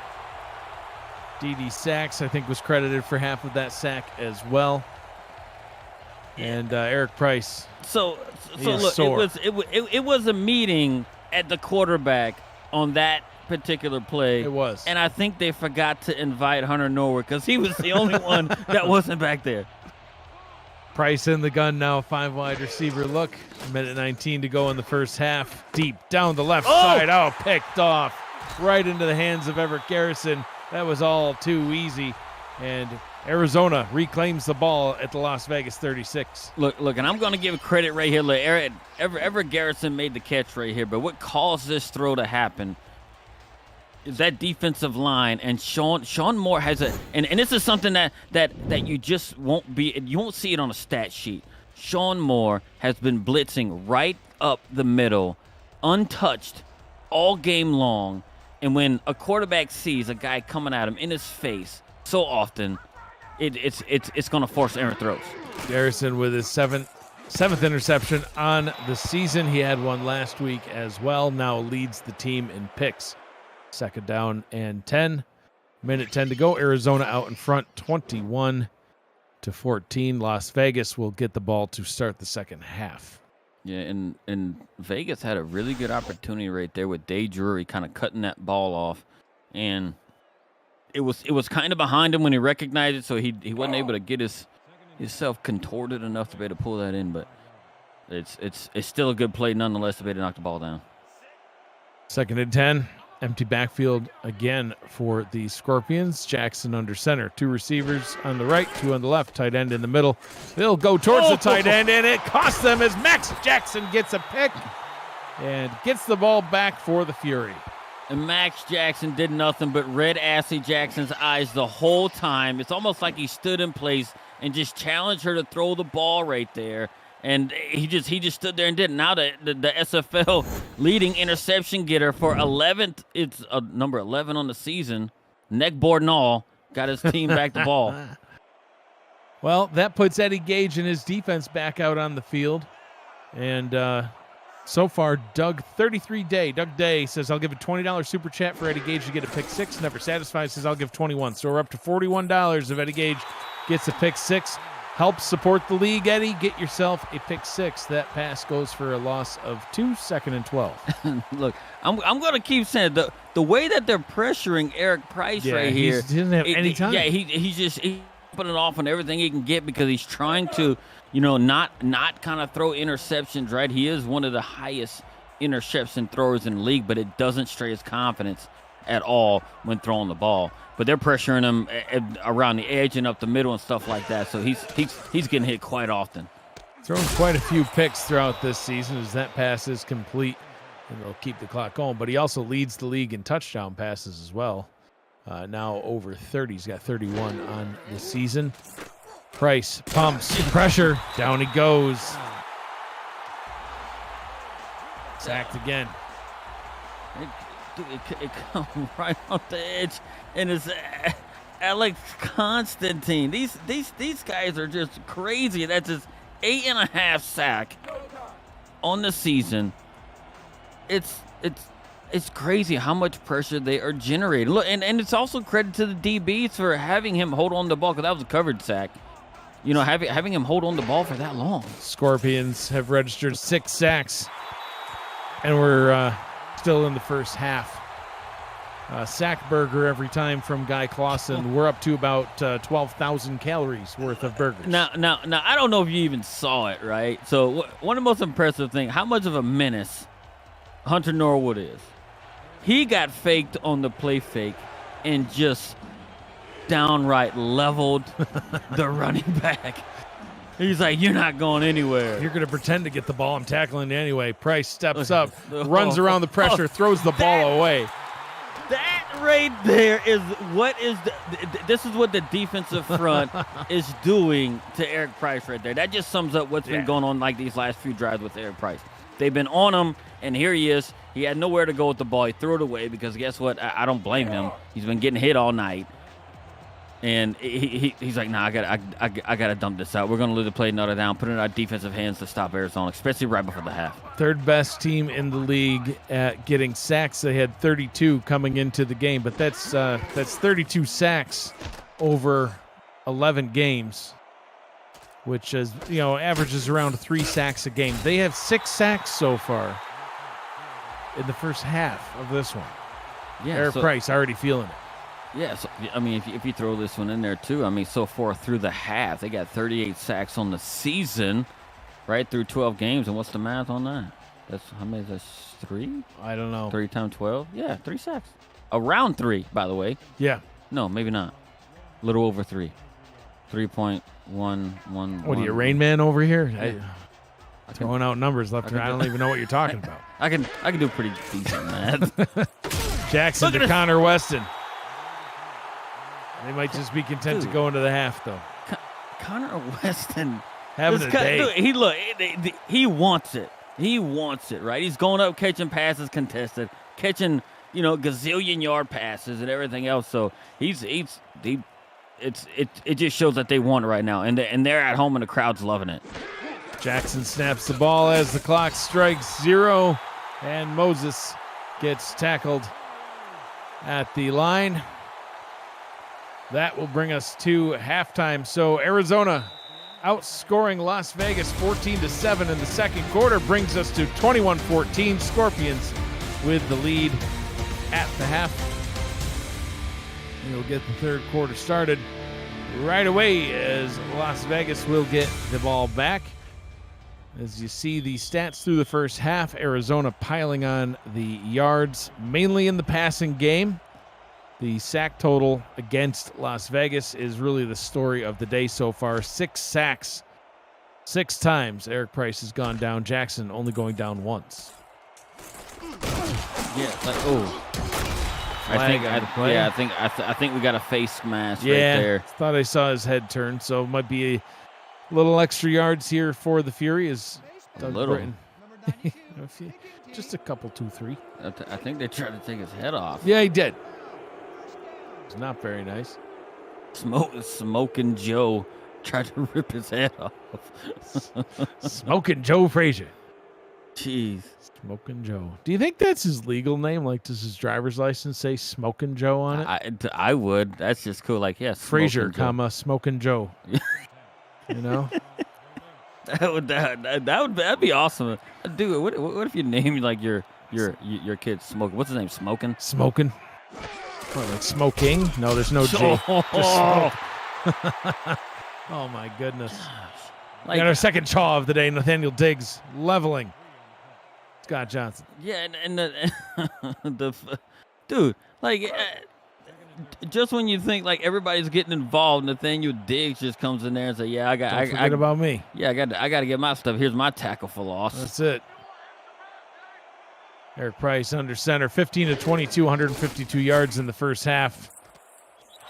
D.D. Sachs, I think, was credited for half of that sack as well. And Eric Price. So look, it was a meeting at the quarterback on that particular play. It was. And I think they forgot to invite Hunter Norwood because he was the only one that wasn't back there. Price in the gun now, 5 wide receiver look. 1:19 to go in the first half. Deep down the left side. Oh, picked off. Right into the hands of Everett Garrison. That was all too easy. And Arizona reclaims the ball at the Las Vegas 36. Look, and I'm going to give credit right here. Look, Everett Garrison made the catch right here, but what caused this throw to happen is that defensive line, and Sean Moore has and this is something that you just you won't see it on a stat sheet. Sean Moore has been blitzing right up the middle, untouched all game long, and when a quarterback sees a guy coming at him in his face so often, it's going to force errant throws. Garrison with his seventh interception on the season. He had one last week as well. Now leads the team in picks. 2nd down and 10. 1:10 to go. Arizona out in front, 21-14. Las Vegas will get the ball to start the second half. Yeah, and Vegas had a really good opportunity right there with Day Drury kind of cutting that ball off, and it was kind of behind him when he recognized it, so he wasn't able to get himself contorted enough to be able to pull that in. But it's still a good play nonetheless to be able to knock the ball down. 2nd and 10. Empty backfield again for the Scorpions. Jackson under center. 2 receivers on the right, 2 on the left. Tight end in the middle. They'll go towards the tight end, and it costs them as Max Jackson gets a pick and gets the ball back for the Fury. And Max Jackson did nothing but read Ashley Jackson's eyes the whole time. It's almost like he stood in place and just challenged her to throw the ball right there. And he just stood there and did it. Now the SFL leading interception getter for 11th, it's number 11 on the season, neckboard and all, got his team back the ball. Well, that puts Eddie Gage and his defense back out on the field. And so far, Doug Day says, I'll give a $20 super chat for Eddie Gage to get a pick six. Never satisfied, says, I'll give 21. So we're up to $41 if Eddie Gage gets a pick six. Help support the league, Eddie. Get yourself a pick six. That pass goes for a loss of 2, 2nd and 12. Look, I'm going to keep saying the way that they're pressuring Eric Price right here. He doesn't have any time. Yeah, he's putting it off on everything he can get because he's trying to, not kind of throw interceptions, right? He is one of the highest interception throwers in the league, but it doesn't stray his confidence at all when throwing the ball. But they're pressuring him around the edge and up the middle and stuff like that. So he's getting hit quite often. Thrown quite a few picks throughout this season as that pass is complete, and they'll keep the clock going. But he also leads the league in touchdown passes as well. Now over 30. He's got 31 on the season. Price pumps, pressure, down he goes. Sacked again. It comes right off the edge, and it's Alex Constantine. These guys are just crazy. That's his 8.5 sack on the season. It's crazy how much pressure they are generating. Look, and it's also credit to the DBs for having him hold on the ball, because that was a covered sack. Having him hold on the ball for that long. Scorpions have registered 6 sacks, and we're still in the first half. Sack burger every time from Guy Clausen. We're up to about 12,000 calories worth of burgers. Now, I don't know if you even saw it, right? So one of the most impressive things, how much of a menace Hunter Norwood is. He got faked on the play fake and just downright leveled the running back. He's like, you're not going anywhere. You're going to pretend to get the ball. I'm tackling you anyway. Price steps up, runs around the pressure, throws the ball away. That right there is this is what the defensive front is doing to Eric Price right there. That just sums up what's been going on like these last few drives with Eric Price. They've been on him, and here he is. He had nowhere to go with the ball. He threw it away because guess what? I don't blame him. He's been getting hit all night. And he's like, nah, I gotta dump this out. We're gonna lose the play another down, put it in our defensive hands to stop Arizona, especially right before the half. Third best team in the league at getting sacks. They had 32 coming into the game, but that's 32 sacks over 11 games, which is averages around 3 sacks a game. They have 6 sacks so far in the first half of this one. Yeah, Eric Price already feeling it. Yeah, so, I mean, if you throw this one in there, too, I mean, so far through the half, they got 38 sacks on the season, right, through 12 games. And what's the math on that? That's how many is that? 3? I don't know. 3 times 12? Yeah, 3 sacks. Around 3, by the way. Yeah. No, maybe not. A little over 3. 3.111. What are you, Rain Man over here? Yeah. Throwing out numbers left and right. I don't even know what you're talking about. I can do pretty decent math. Jackson to Connor Weston. They might just be content to go into the half, though. Connor Weston having a day. He wants it. He wants it, right? He's going up catching passes contested, catching gazillion yard passes and everything else. So it just shows that they want it right now, and they're at home and the crowd's loving it. Jackson snaps the ball as the clock strikes 0, and Moses gets tackled at the line. That will bring us to halftime. So Arizona outscoring Las Vegas 14-7 in the second quarter brings us to 21-14. Scorpions with the lead at the half. We'll get the third quarter started right away as Las Vegas will get the ball back. As you see the stats through the first half, Arizona piling on the yards, mainly in the passing game. The sack total against Las Vegas is really the story of the day so far. 6 sacks, 6 times Eric Price has gone down. Jackson only going down once. Yeah, I think we got a face mask right there. Thought I saw his head turn, so it might be Little extra yards here for the Fury is Doug little. Britton. Just a couple, 2-3. I think they tried to take his head off. Yeah, he did. It's not very nice. Smoking Joe tried to rip his head off. Smoking Joe Frazier. Jeez. Smoking Joe. Do you think that's his legal name? Like, does his driver's license say Smoking Joe on it? I would. That's just cool. Like, yeah, Frazier, Joe. Smoking Joe. You know? That'd be awesome. Dude, what if you name like your kid Smoking? What's his name? Smoking? Smoking. What, like smoking? No, there's no G. Just smoke. Oh my goodness. Like, We got our second chaw of the day. Nathaniel Diggs leveling Scott Johnson. Yeah, and dude, like, just when you think like everybody's getting involved, Nathaniel Diggs just comes in there and says, "Yeah, Don't forget about me." Yeah, I got to get my stuff. Here's my tackle for loss." That's it. Eric Price under center, 15 to 22, 152 yards in the first half.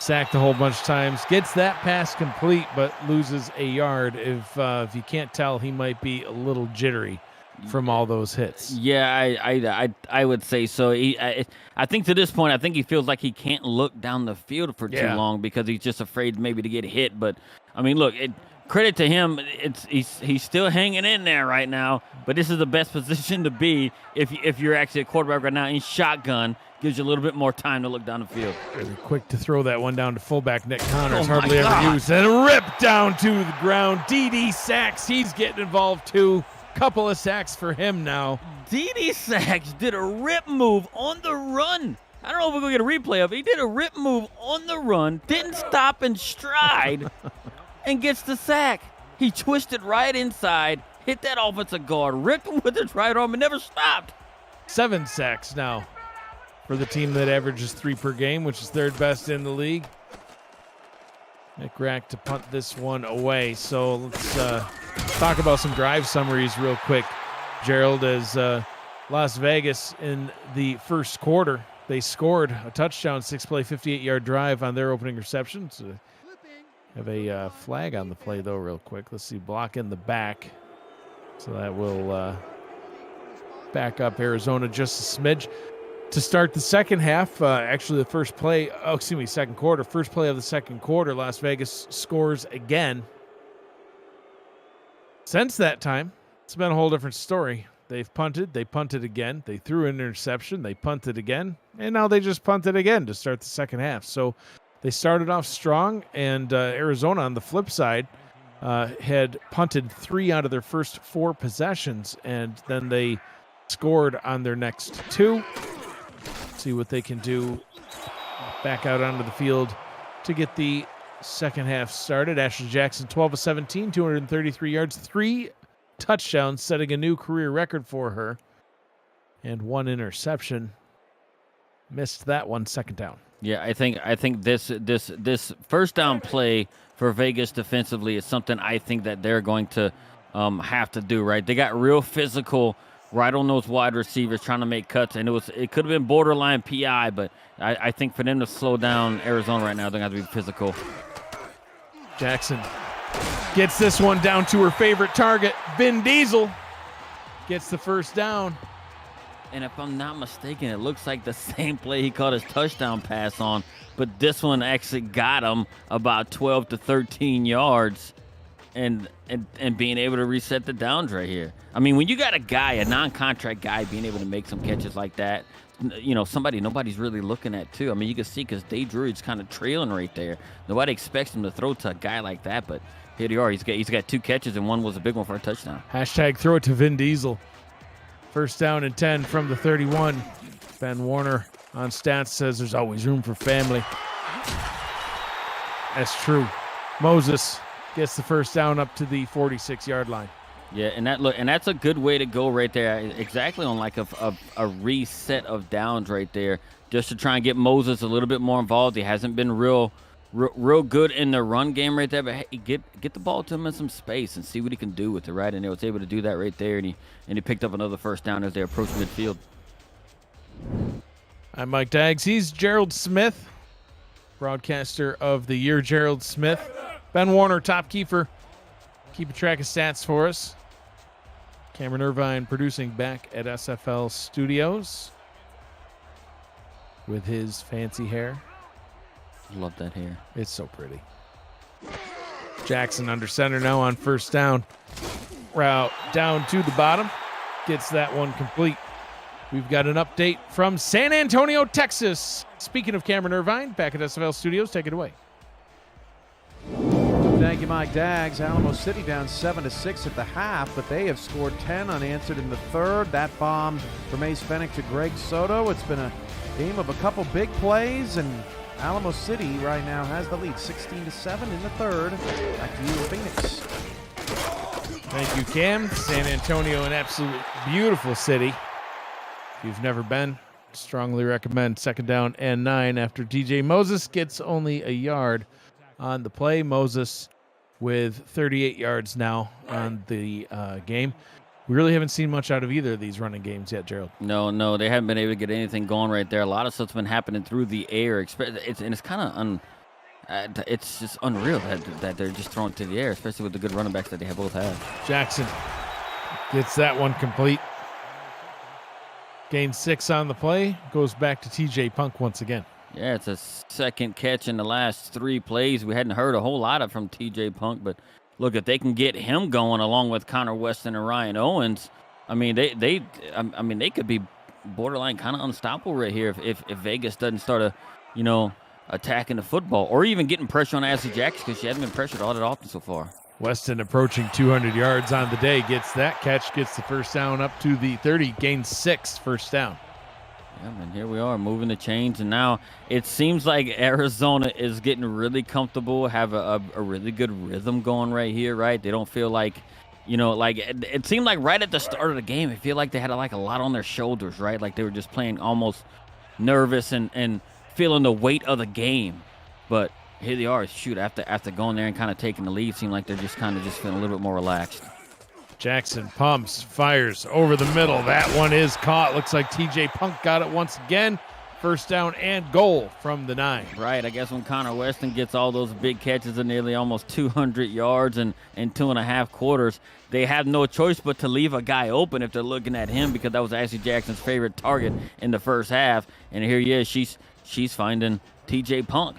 Sacked a whole bunch of times. Gets that pass complete, but loses a yard. If you can't tell, he might be a little jittery from all those hits. Yeah, I would say so. I think to this point, I think he feels like he can't look down the field for too long because he's just afraid maybe to get hit. But I mean, look, credit to him. He's still hanging in there right now. But this is the best position to be if you're actually a quarterback right now in shotgun. Gives you a little bit more time to look down the field. Really quick to throw that one down to fullback Nick Connors. Hardly ever used. And ripped down to the ground. D.D. Sachs, he's getting involved too. Couple of sacks for him now. D.D. Sachs did a rip move on the run. I don't know if we're going to get a replay of it. He did a rip move on the run, didn't stop in stride, and gets the sack. He twisted right inside, hit that offensive guard, ripped him with his right arm, and never stopped. 7 sacks now for the team that averages 3 per game, which is third best in the league. Nick Rack to punt this one away. So let's talk about some drive summaries real quick. Gerald, as Las Vegas in the first quarter, they scored a touchdown, 6-play, 58-yard drive on their opening reception. So have a flag on the play, though, real quick. Let's see, block in the back. So that will back up Arizona just a smidge. To start the second half, actually the second quarter. First play of the second quarter, Las Vegas scores again. Since that time, it's been a whole different story. They've punted, they punted again, they threw an interception, they punted again, and now they just punted again to start the second half. So they started off strong, and Arizona on the flip side had punted 3 out of their first 4 possessions, and then they scored on their next 2. See what they can do back out onto the field to get the second half started. Ashley Jackson, 12 of 17, 233 yards, 3 touchdowns, setting a new career record for her, and 1 interception. Missed that one, second down. Yeah, I think this first down play for Vegas defensively is something I think that they're going to have to do, right? They got real physical right on those wide receivers trying to make cuts, and it could have been borderline PI, but I think for them to slow down Arizona right now, they're going to have to be physical. Jackson gets this one down to her favorite target, Vin Diesel. Gets the first down. And if I'm not mistaken, it looks like the same play he caught his touchdown pass on, but this one actually got him about 12 to 13 yards. And being able to reset the downs right here. I mean, when you got a non-contract guy being able to make some catches like that, you know, nobody's really looking at too. I mean, you can see because Dave Drury's kind of trailing right there. Nobody expects him to throw to a guy like that, but here they are. He's got 2 catches and one was a big one for a touchdown. Hashtag throw it to Vin Diesel. First down and 10 from the 31. Ben Warner on stats says there's always room for family. That's true. Moses gets the first down up to the 46-yard line. Yeah, and that's a good way to go right there. Exactly on like a reset of downs right there, just to try and get Moses a little bit more involved. He hasn't been real good in the run game right there, but hey, get the ball to him in some space and see what he can do with it, right? And he was able to do that right there, and he picked up another first down as they approach midfield. I'm Mike Daggs. He's Gerald Smith, broadcaster of the year, Gerald Smith. Ben Warner, Top Kiefer, keeping track of stats for us. Cameron Irvine producing back at SFL Studios with his fancy hair. Love that hair. It's so pretty. Jackson under center now on first down. Route down to the bottom. Gets that one complete. We've got an update from San Antonio, Texas. Speaking of Cameron Irvine, back at SFL Studios, take it away. Thank you, Mike Daggs. Alamo City down 7-6 at the half, but they have scored 10 unanswered in the third. That bomb from Ace Fennick to Greg Soto. It's been a game of a couple big plays, and Alamo City right now has the lead, 16-7 in the third. Back to you, Phoenix. Thank you, Cam. San Antonio, an absolute beautiful city. If you've never been, strongly recommend. Second down and 9 after DJ Moses gets only a yard on the play. Moses with 38 yards now on the game. We really haven't seen much out of either of these running games yet, Gerald. No, they haven't been able to get anything going right there. A lot of stuff's been happening through the air. It's kind of it's just unreal that they're just throwing it to the air, especially with the good running backs that they both have. Jackson gets that one complete. Gains 6 on the play. Goes back to TJ Punk once again. Yeah, it's a second catch in the last 3 plays. We hadn't heard a whole lot of from TJ Punk, but look, if they can get him going along with Connor Weston and Ryan Owens, I mean, they could be borderline kind of unstoppable right here if Vegas doesn't start attacking the football or even getting pressure on Ashley Jackson, because she hasn't been pressured all that often so far. Weston approaching 200 yards on the day, gets that catch, gets the first down up to the 30, gains 6 first down. Yeah, and here we are moving the chains, and now it seems like Arizona is getting really comfortable, have a really good rhythm going right here, right? They don't feel like, it seemed like right at the start of the game, I feel like they had a lot on their shoulders, right? Like they were just playing almost nervous and feeling the weight of the game. But here they are, shoot, after going there and kind of taking the lead, seemed like they're just kind of feeling a little bit more relaxed. Jackson pumps, fires over the middle. That one is caught. Looks like TJ Punk got it once again. First down and goal from the 9. Right, I guess when Connor Weston gets all those big catches of nearly almost 200 yards in 2.5 quarters, they have no choice but to leave a guy open if they're looking at him, because that was Ashley Jackson's favorite target in the first half. And here he is, she's finding TJ Punk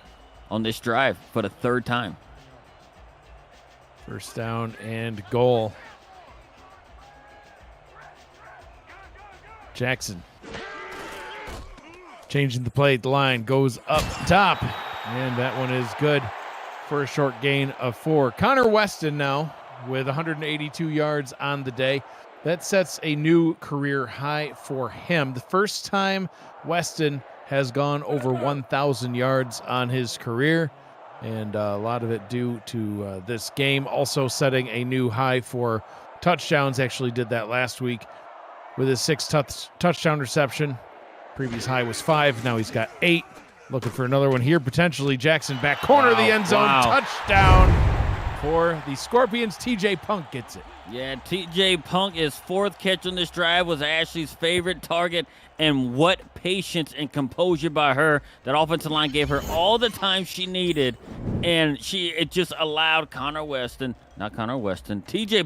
on this drive for the 3rd time. First down and goal. Jackson changing the play. The line goes up top, and that one is good for a short gain of 4. Connor Weston now with 182 yards on the day. That sets a new career high for him. The first time Weston has gone over 1,000 yards on his career, and a lot of it due to this game. Also setting a new high for touchdowns. Actually did that last week with his 6th touchdown reception. Previous high was 5. Now he's got 8. Looking for another one here, potentially. Jackson back corner of the end zone. Wow. Touchdown for the Scorpions. TJ Punk gets it. Yeah, TJ Punk, his 4th catch on this drive, was Ashley's favorite target. And what patience and composure by her. That offensive line gave her all the time she needed. And it just allowed TJ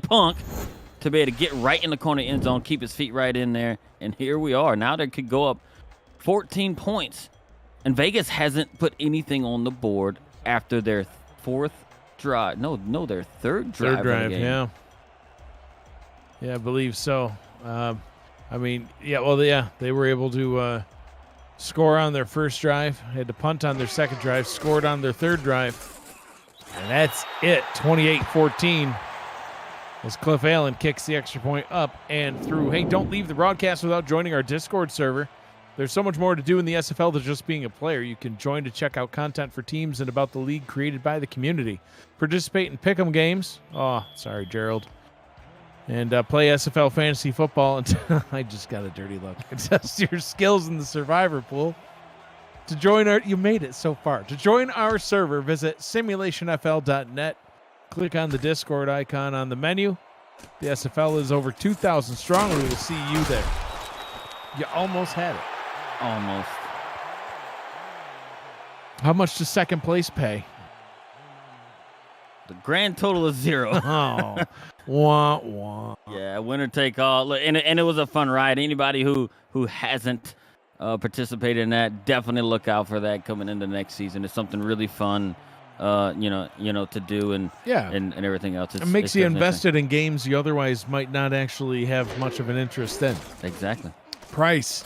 Punk to be able to get right in the corner end zone, keep his feet right in there. And here we are. Now they could go up 14 points. And Vegas hasn't put anything on the board after their 4th drive. No, their 3rd drive. 3rd drive, of the game. yeah. Yeah, I believe so. They were able to score on their first drive, had to punt on their second drive, scored on their third drive. And that's it, 28-14. As Cliff Allen kicks the extra point up and through. Hey, don't leave the broadcast without joining our Discord server. There's so much more to do in the SFL than just being a player. You can join to check out content for teams and about the league created by the community. Participate in pick'em games. Oh, sorry, Gerald. And play SFL fantasy football. I just got a dirty look. Test your skills in the survivor pool. To join you made it so far. To join our server, visit simulationfl.net. Click on the Discord icon on the menu. The SFL is over 2,000 strong. We will see you there. You almost had it. Almost. How much does second place pay? The grand total is 0. Oh, wah, wah. Yeah, winner take all. Look, and it was a fun ride. Anybody who hasn't participated in that, definitely look out for that coming into next season. It's something really fun, to do and everything else. It makes you invested in games you otherwise might not actually have much of an interest in. Exactly. Price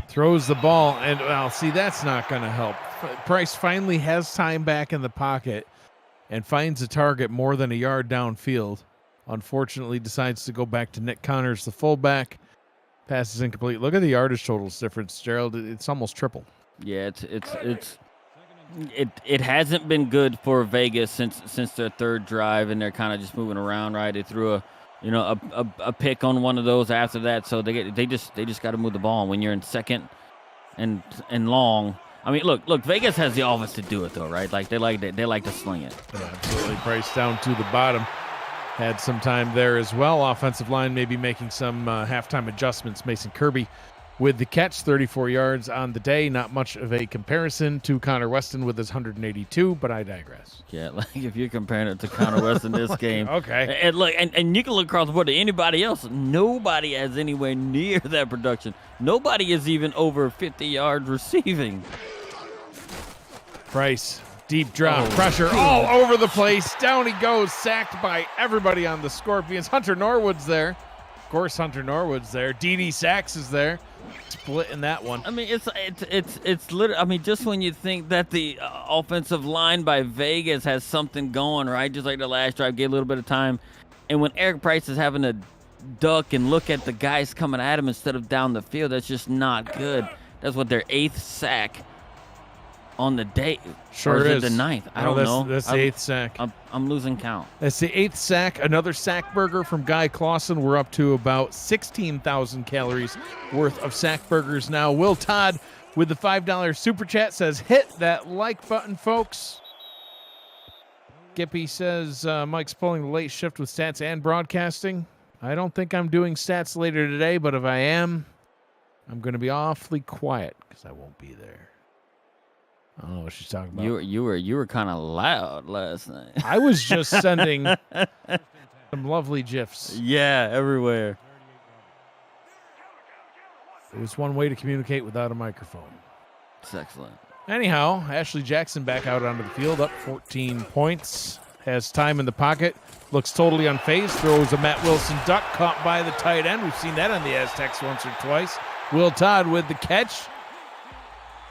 throws the ball, and see, that's not going to help. Price finally has time back in the pocket and finds a target more than a yard downfield. Unfortunately, decides to go back to Nick Connors, the fullback. Pass is incomplete. Look at the yardage totals difference, Gerald. It's almost triple. Yeah, it hasn't been good for Vegas since their third drive, and they're kind of just moving around. Right, they threw a pick on one of those after that, so they just got to move the ball. When you're in second and long. I mean, look, Vegas has the offense to do it, though, right? Like, they like to sling it. Yeah, absolutely. Price down to the bottom. Had some time there as well. Offensive line maybe making some halftime adjustments. Mason Kirby with the catch, 34 yards on the day. Not much of a comparison to Connor Weston with his 182, but I digress. Yeah, like if you're comparing it to Connor Weston this game. Okay. And look, and you can look across the board to anybody else. Nobody has anywhere near that production. Nobody is even over 50 yards receiving. Price, deep drop, pressure all over the place. Down he goes, sacked by everybody on the Scorpions. Hunter Norwood's there. Of course, Hunter Norwood's there. D.D. Sachs is there. Split in that one. I mean, it's literally. I mean, just when you think that the offensive line by Vegas has something going, right? Just like the last drive, gave a little bit of time, and when Eric Price is having to duck and look at the guys coming at him instead of down the field, that's just not good. That's what their 8th sack on the day. Sure or is it the 9th? I don't know. That's the 8th sack. I'm losing count. That's the 8th sack. Another sack burger from Guy Clausen. We're up to about 16,000 calories worth of sack burgers now. Will Todd with the $5 super chat says, hit that like button, folks. Gippy says, Mike's pulling the late shift with stats and broadcasting. I don't think I'm doing stats later today, but if I am, I'm going to be awfully quiet because I won't be there. I don't know what she's talking about. You were kind of loud last night. I was just sending some lovely GIFs. Yeah, everywhere. It was one way to communicate without a microphone. It's excellent. Anyhow, Ashley Jackson back out onto the field, up 14 points. Has time in the pocket. Looks totally unfazed. Throws a Matt Wilson duck caught by the tight end. We've seen that on the Aztecs once or twice. Will Todd with the catch.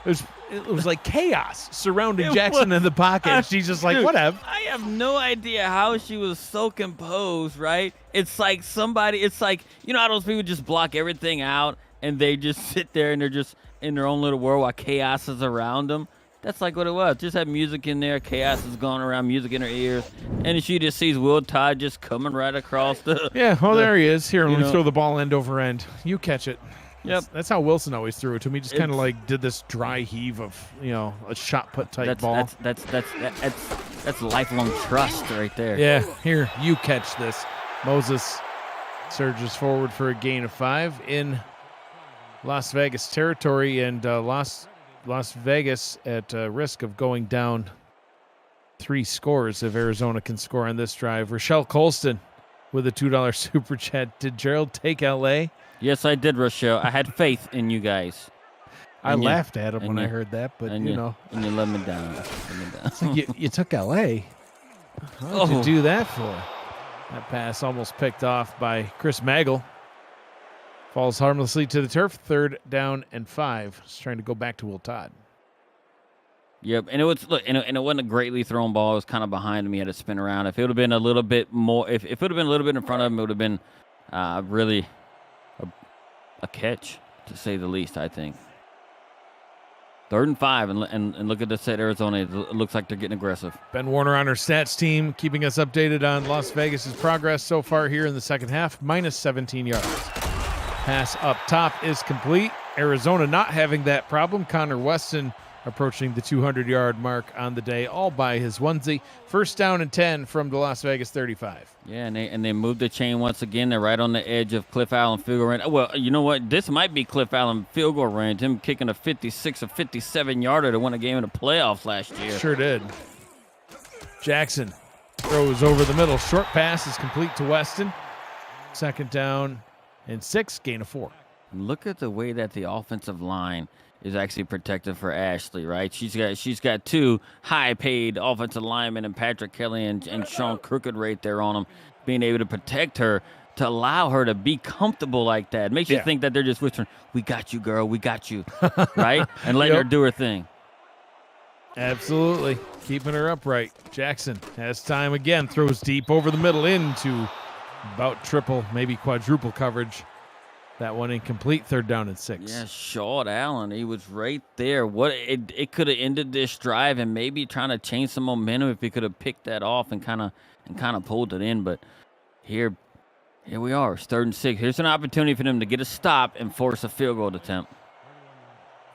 It was like chaos surrounding Jackson in the pocket. She's just like, whatever. I have no idea how she was so composed, right? It's like how those people just block everything out and they just sit there and they're just in their own little world while chaos is around them. That's like what it was. Just had music in there. Chaos is going around, music in her ears. And she just sees Will Todd just coming right across the... Yeah, there he is. Here, let me throw the ball end over end. You catch it. Yep. That's how Wilson always threw it to me. Just kind of like did this dry heave of, a shot put type ball. That's lifelong trust right there. Yeah, here, you catch this. Moses surges forward for a gain of 5 in Las Vegas territory, and Las Vegas at risk of going down 3 scores if Arizona can score on this drive. Rochelle Colston with a $2 super chat. Did Gerald take L.A.? Yes, I did, Rochelle. I had faith in you guys. I laughed at him when I heard that, but And you let me down. So you took L.A. What did you do that for? That pass almost picked off by Chris Maggle. Falls harmlessly to the turf. 3rd down and 5. Just trying to go back to Will Todd. Yep, and it wasn't a greatly thrown ball. It was kind of behind him. He had to spin around. If it would have been a little bit more, if it would have been a little bit in front of him, it would have been really a catch, to say the least, I think. 3rd and 5, and look at this at Arizona. It looks like they're getting aggressive. Ben Warner on our stats team, keeping us updated on Las Vegas' progress so far here in the second half. Minus 17 yards. Pass up top is complete. Arizona not having that problem. Connor Weston approaching the 200-yard mark on the day, all by his onesie. 1st down and 10 from the Las Vegas 35. Yeah, and they moved the chain once again. They're right on the edge of Cliff Allen field goal range. Well, you know what? This might be Cliff Allen field goal range. Him kicking a 56 or 57-yarder to win a game in the playoffs last year. Sure did. Jackson throws over the middle. Short pass is complete to Weston. 2nd down and 6, gain of 4. Look at the way that the offensive line is actually protected for Ashley, right? She's got 2 high-paid offensive linemen and Patrick Kelly and Sean Crooked right there on them, being able to protect her, to allow her to be comfortable like that. Makes you think that they're just whispering, "We got you, girl, we got you," right? And letting her do her thing. Absolutely. Keeping her upright. Jackson has time again, throws deep over the middle into about triple, maybe quadruple coverage. That one incomplete, 3rd down and 6. Yeah, Short Allen, he was right there. It could have ended this drive and maybe trying to change some momentum if he could have picked that off and kind of pulled it in. But here we are, it's 3rd and 6. Here's an opportunity for them to get a stop and force a field goal attempt.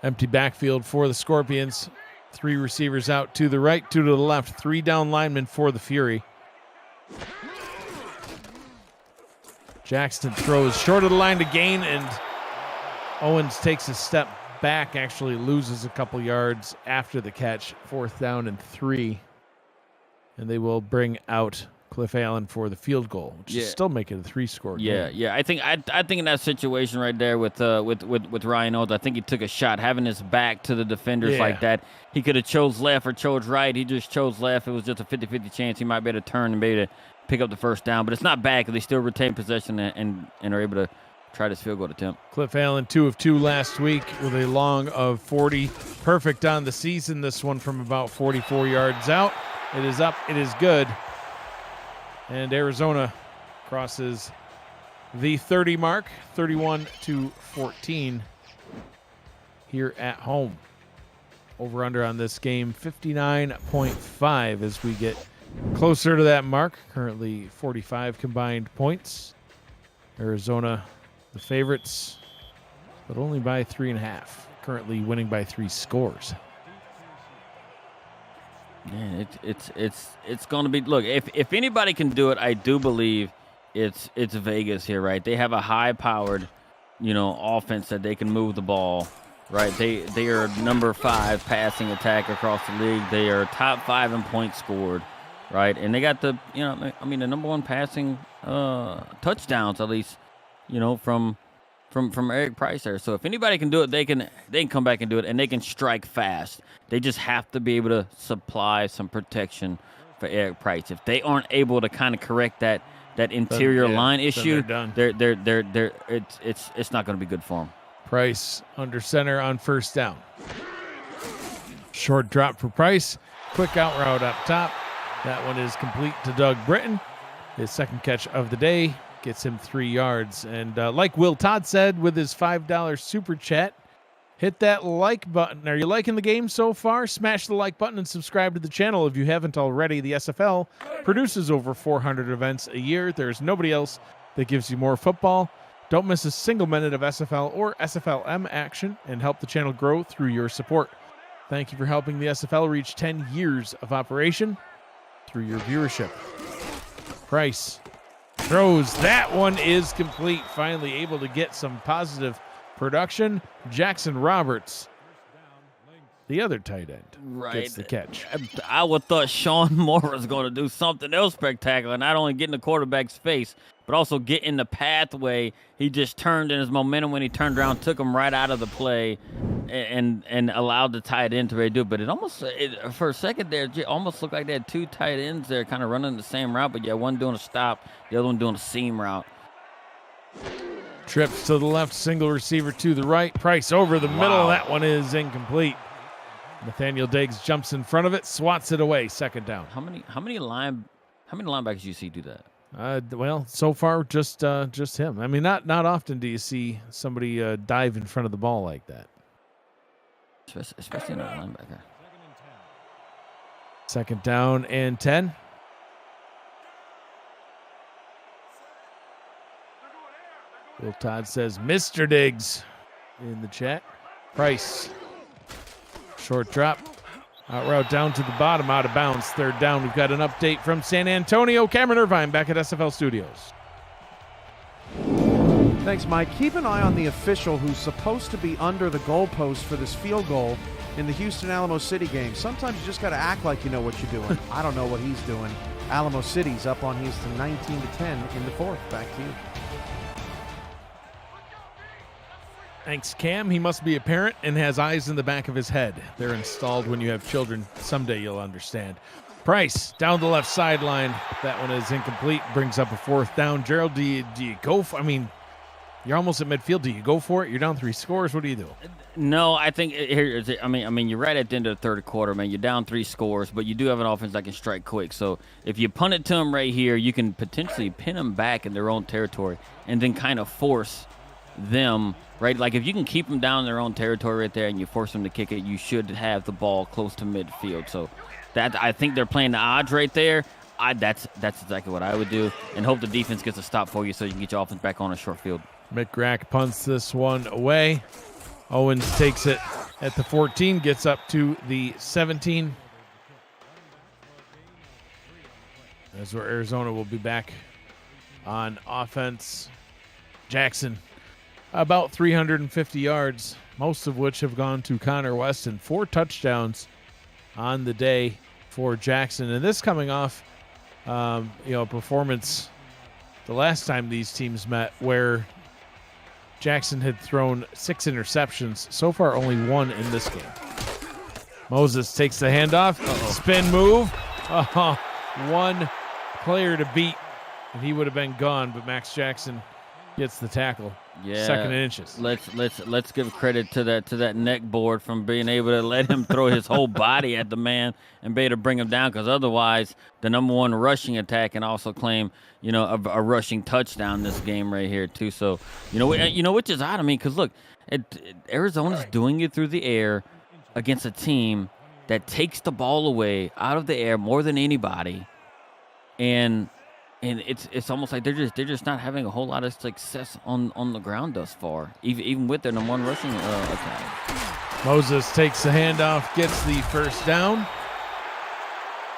Empty backfield for the Scorpions. 3 receivers out to the right, 2 to the left. 3 down linemen for the Fury. Jackson throws short of the line to gain, and Owens takes a step back, actually loses a couple yards after the catch. 4th down and 3. And they will bring out Cliff Allen for the field goal, which is still making a 3-score game. Yeah. I think in that situation right there with Ryan Owens, I think he took a shot having his back to the defenders like that. He could have chose left or chose right. He just chose left. It was just a 50-50 chance he might be able to turn and be able to pick up the 1st down. But it's not bad because they still retain possession and are able to try this field goal attempt. Cliff Allen, 2 of 2 last week with a long of 40. Perfect on the season. This one from about 44 yards out. It is up. It is good. And Arizona crosses the 30 mark, 31-14 here at home. Over-under on this game, 59.5 as we get closer to that mark. Currently 45 combined points. Arizona, the favorites, but only by 3.5. Currently winning by 3 scores. Man, it's going to be. Look, if anybody can do it, I do believe it's Vegas here, right? They have a high-powered, offense that they can move the ball, right? They are number 5 passing attack across the league. They are top 5 in points scored, right? And they got the number 1 passing touchdowns at least, from Eric Price there. So if anybody can do it, they can come back and do it, and they can strike fast. They just have to be able to supply some protection for Eric Price. If they aren't able to kind of correct that interior line issue, they're it's not going to be good for them. Price under center on 1st down. Short drop for Price. Quick out route up top. That one is complete to Doug Britton. His 2nd catch of the day gets him 3 yards. And like Will Todd said with his $5 super chat, hit that like button. Are you liking the game so far? Smash the like button and subscribe to the channel if you haven't already. The SFL produces over 400 events a year. There's nobody else that gives you more football. Don't miss a single minute of SFL or SFLM action and help the channel grow through your support. Thank you for helping the SFL reach 10 years of operation through your viewership. Price throws. That one is complete. Finally able to get some positive production. Jackson Roberts, the other tight end, gets the catch. I would thought Sean Moore was going to do something else spectacular, not only get in the quarterback's face, but also get in the pathway. He just turned in his momentum when he turned around, took him right out of the play, and allowed the tight end to really do it. But for a second there, it almost looked like they had 2 tight ends there kind of running the same route, but one doing a stop, the other one doing a seam route. Trips to the left, single receiver to the right. Price over the middle. That one is incomplete. Nathaniel Diggs jumps in front of it, swats it away. 2nd down. How many linebackers do you see do that? Well, so far just him. I mean, not often do you see somebody dive in front of the ball like that. Especially not a linebacker. 2nd down and 10. Will Todd says Mr. Diggs in the chat. Price. Short drop. Out route down to the bottom, out of bounds. 3rd down. We've got an update from San Antonio. Cameron Irvine back at SFL Studios. Thanks, Mike. Keep an eye on the official who's supposed to be under the goalpost for this field goal in the Houston Alamo City game. Sometimes you just got to act like you know what you're doing. I don't know what he's doing. Alamo City's up on Houston 19-10 in the fourth. Back to you. Thanks, Cam. He must be a parent and has eyes in the back of his head. They're installed when you have children. Someday you'll understand. Price down the left sideline. That one is incomplete. Brings up a fourth down. Gerald, do you go for? I mean, you're almost at midfield. Do you go for it? You're down 3 scores. What do you do? No, I think here. I mean, you're right at the end of the third quarter, man. You're down 3 scores, but you do have an offense that can strike quick. So if you punt it to them right here, you can potentially pin them back in their own territory and then kind of force them. Right, like if you can keep them down in their own territory right there and you force them to kick it, you should have the ball close to midfield. So that I think they're playing the odds right there. That's exactly what I would do, and hope the defense gets a stop for you so you can get your offense back on a short field. McGrack punts this one away. Owens takes it at the 14, gets up to the 17. That's where Arizona will be back on offense. Jackson, about 350 yards, most of which have gone to Connor Weston. 4 touchdowns on the day for Jackson. And this coming off, performance the last time these teams met where Jackson had thrown 6 interceptions. So far, only 1 in this game. Moses takes the handoff. Spin move. One player to beat, and he would have been gone, but Max Jackson gets the tackle. Yeah, 2nd and inches. Let's give credit to that neck board from being able to let him throw his whole body at the man and be able to bring him down, because otherwise the number 1 rushing attack can also claim a rushing touchdown this game right here too. So which is odd. I mean, because look, Arizona's doing it through the air against a team that takes the ball away out of the air more than anybody, and it's almost like they're just not having a whole lot of success on the ground thus far, even with their number 1 rushing attack. Moses takes the handoff, gets the first down.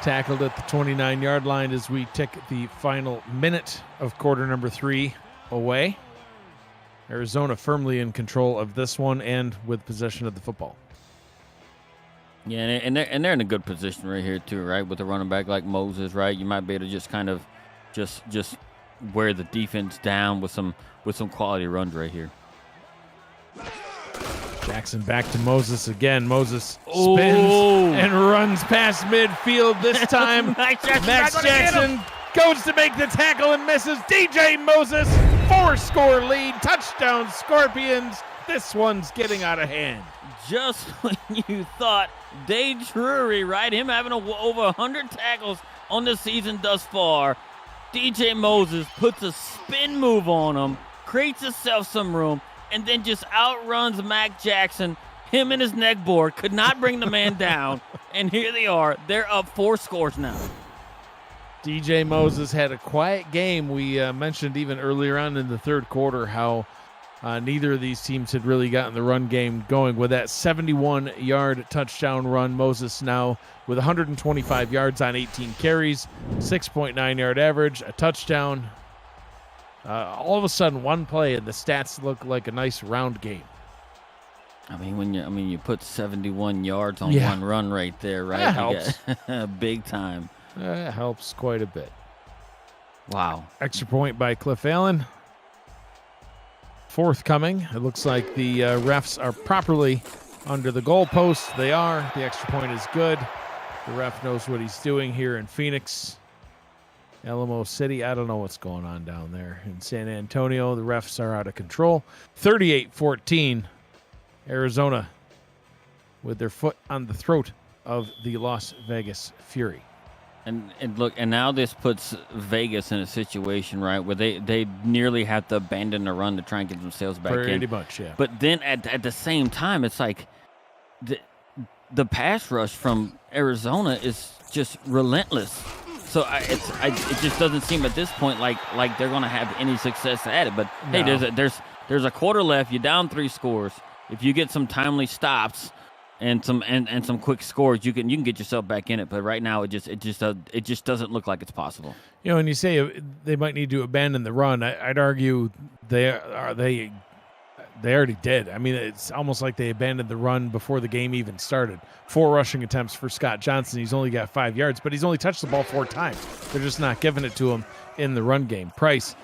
Tackled at the 29-yard line as we tick the final minute of quarter number 3 away. Arizona firmly in control of this one and with possession of the football. Yeah, and they're in a good position right here too, right? With a running back like Moses, right? You might be able to just kind of just wear the defense down with some quality runs right here. Jackson back to Moses again. Moses spins and runs past midfield. This time, Max Jackson goes to make the tackle and misses. DJ Moses, 4-score lead. Touchdown, Scorpions. This one's getting out of hand. Just when you thought Dave Drury, right? Him having over 100 tackles on the season thus far. DJ Moses puts a spin move on him, creates himself some room, and then just outruns Mac Jackson. Him and his neck board could not bring the man down, and here they are. They're up 4 scores now. DJ Moses had a quiet game. We mentioned even earlier on in the third quarter how neither of these teams had really gotten the run game going. With that 71-yard touchdown run, Moses now with 125 yards on 18 carries, 6.9-yard average, a touchdown. All of a sudden, one play, and the stats look like a nice round game. I mean, when you put 71 yards on one run right there, right? That helps. Big time. That helps quite a bit. Wow. Extra point by Cliff Allen. Forthcoming. It looks like the refs are properly under the goalposts. They are. The extra point is good. The ref knows what he's doing here in Phoenix. Alamo City, I don't know what's going on down there. In San Antonio, the refs are out of control. 38-14. Arizona with their foot on the throat of the Las Vegas Fury. And look, and now this puts Vegas in a situation, right, where they nearly have to abandon the run to try and get themselves back in. Pretty much, yeah. But then at the same time, it's like the pass rush from Arizona is just relentless. So it just doesn't seem at this point like they're going to have any success at it. But hey, there's a quarter left. You're down 3 scores. If you get some timely stops and some quick scores, you can get yourself back in it. But right now, it just doesn't look like it's possible. You know, when you say they might need to abandon the run, I'd argue they They already did. I mean, it's almost like they abandoned the run before the game even started. 4 rushing attempts for Scott Johnson. He's only got 5 yards, but he's only touched the ball 4 times. They're just not giving it to him in the run game. Price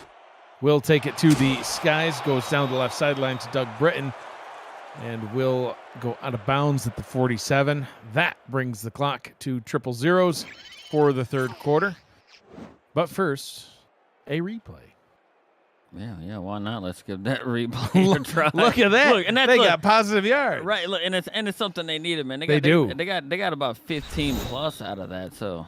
will take it to the skies, goes down the left sideline to Doug Britton, and will go out of bounds at the 47. That brings the clock to 000 for the third quarter. But first, a replay. Yeah, why not? Let's give that replay a try. Look at that. Look, and they got positive yards. Right, look, and it's something they needed, man. They do. They got about 15 plus out of that, so.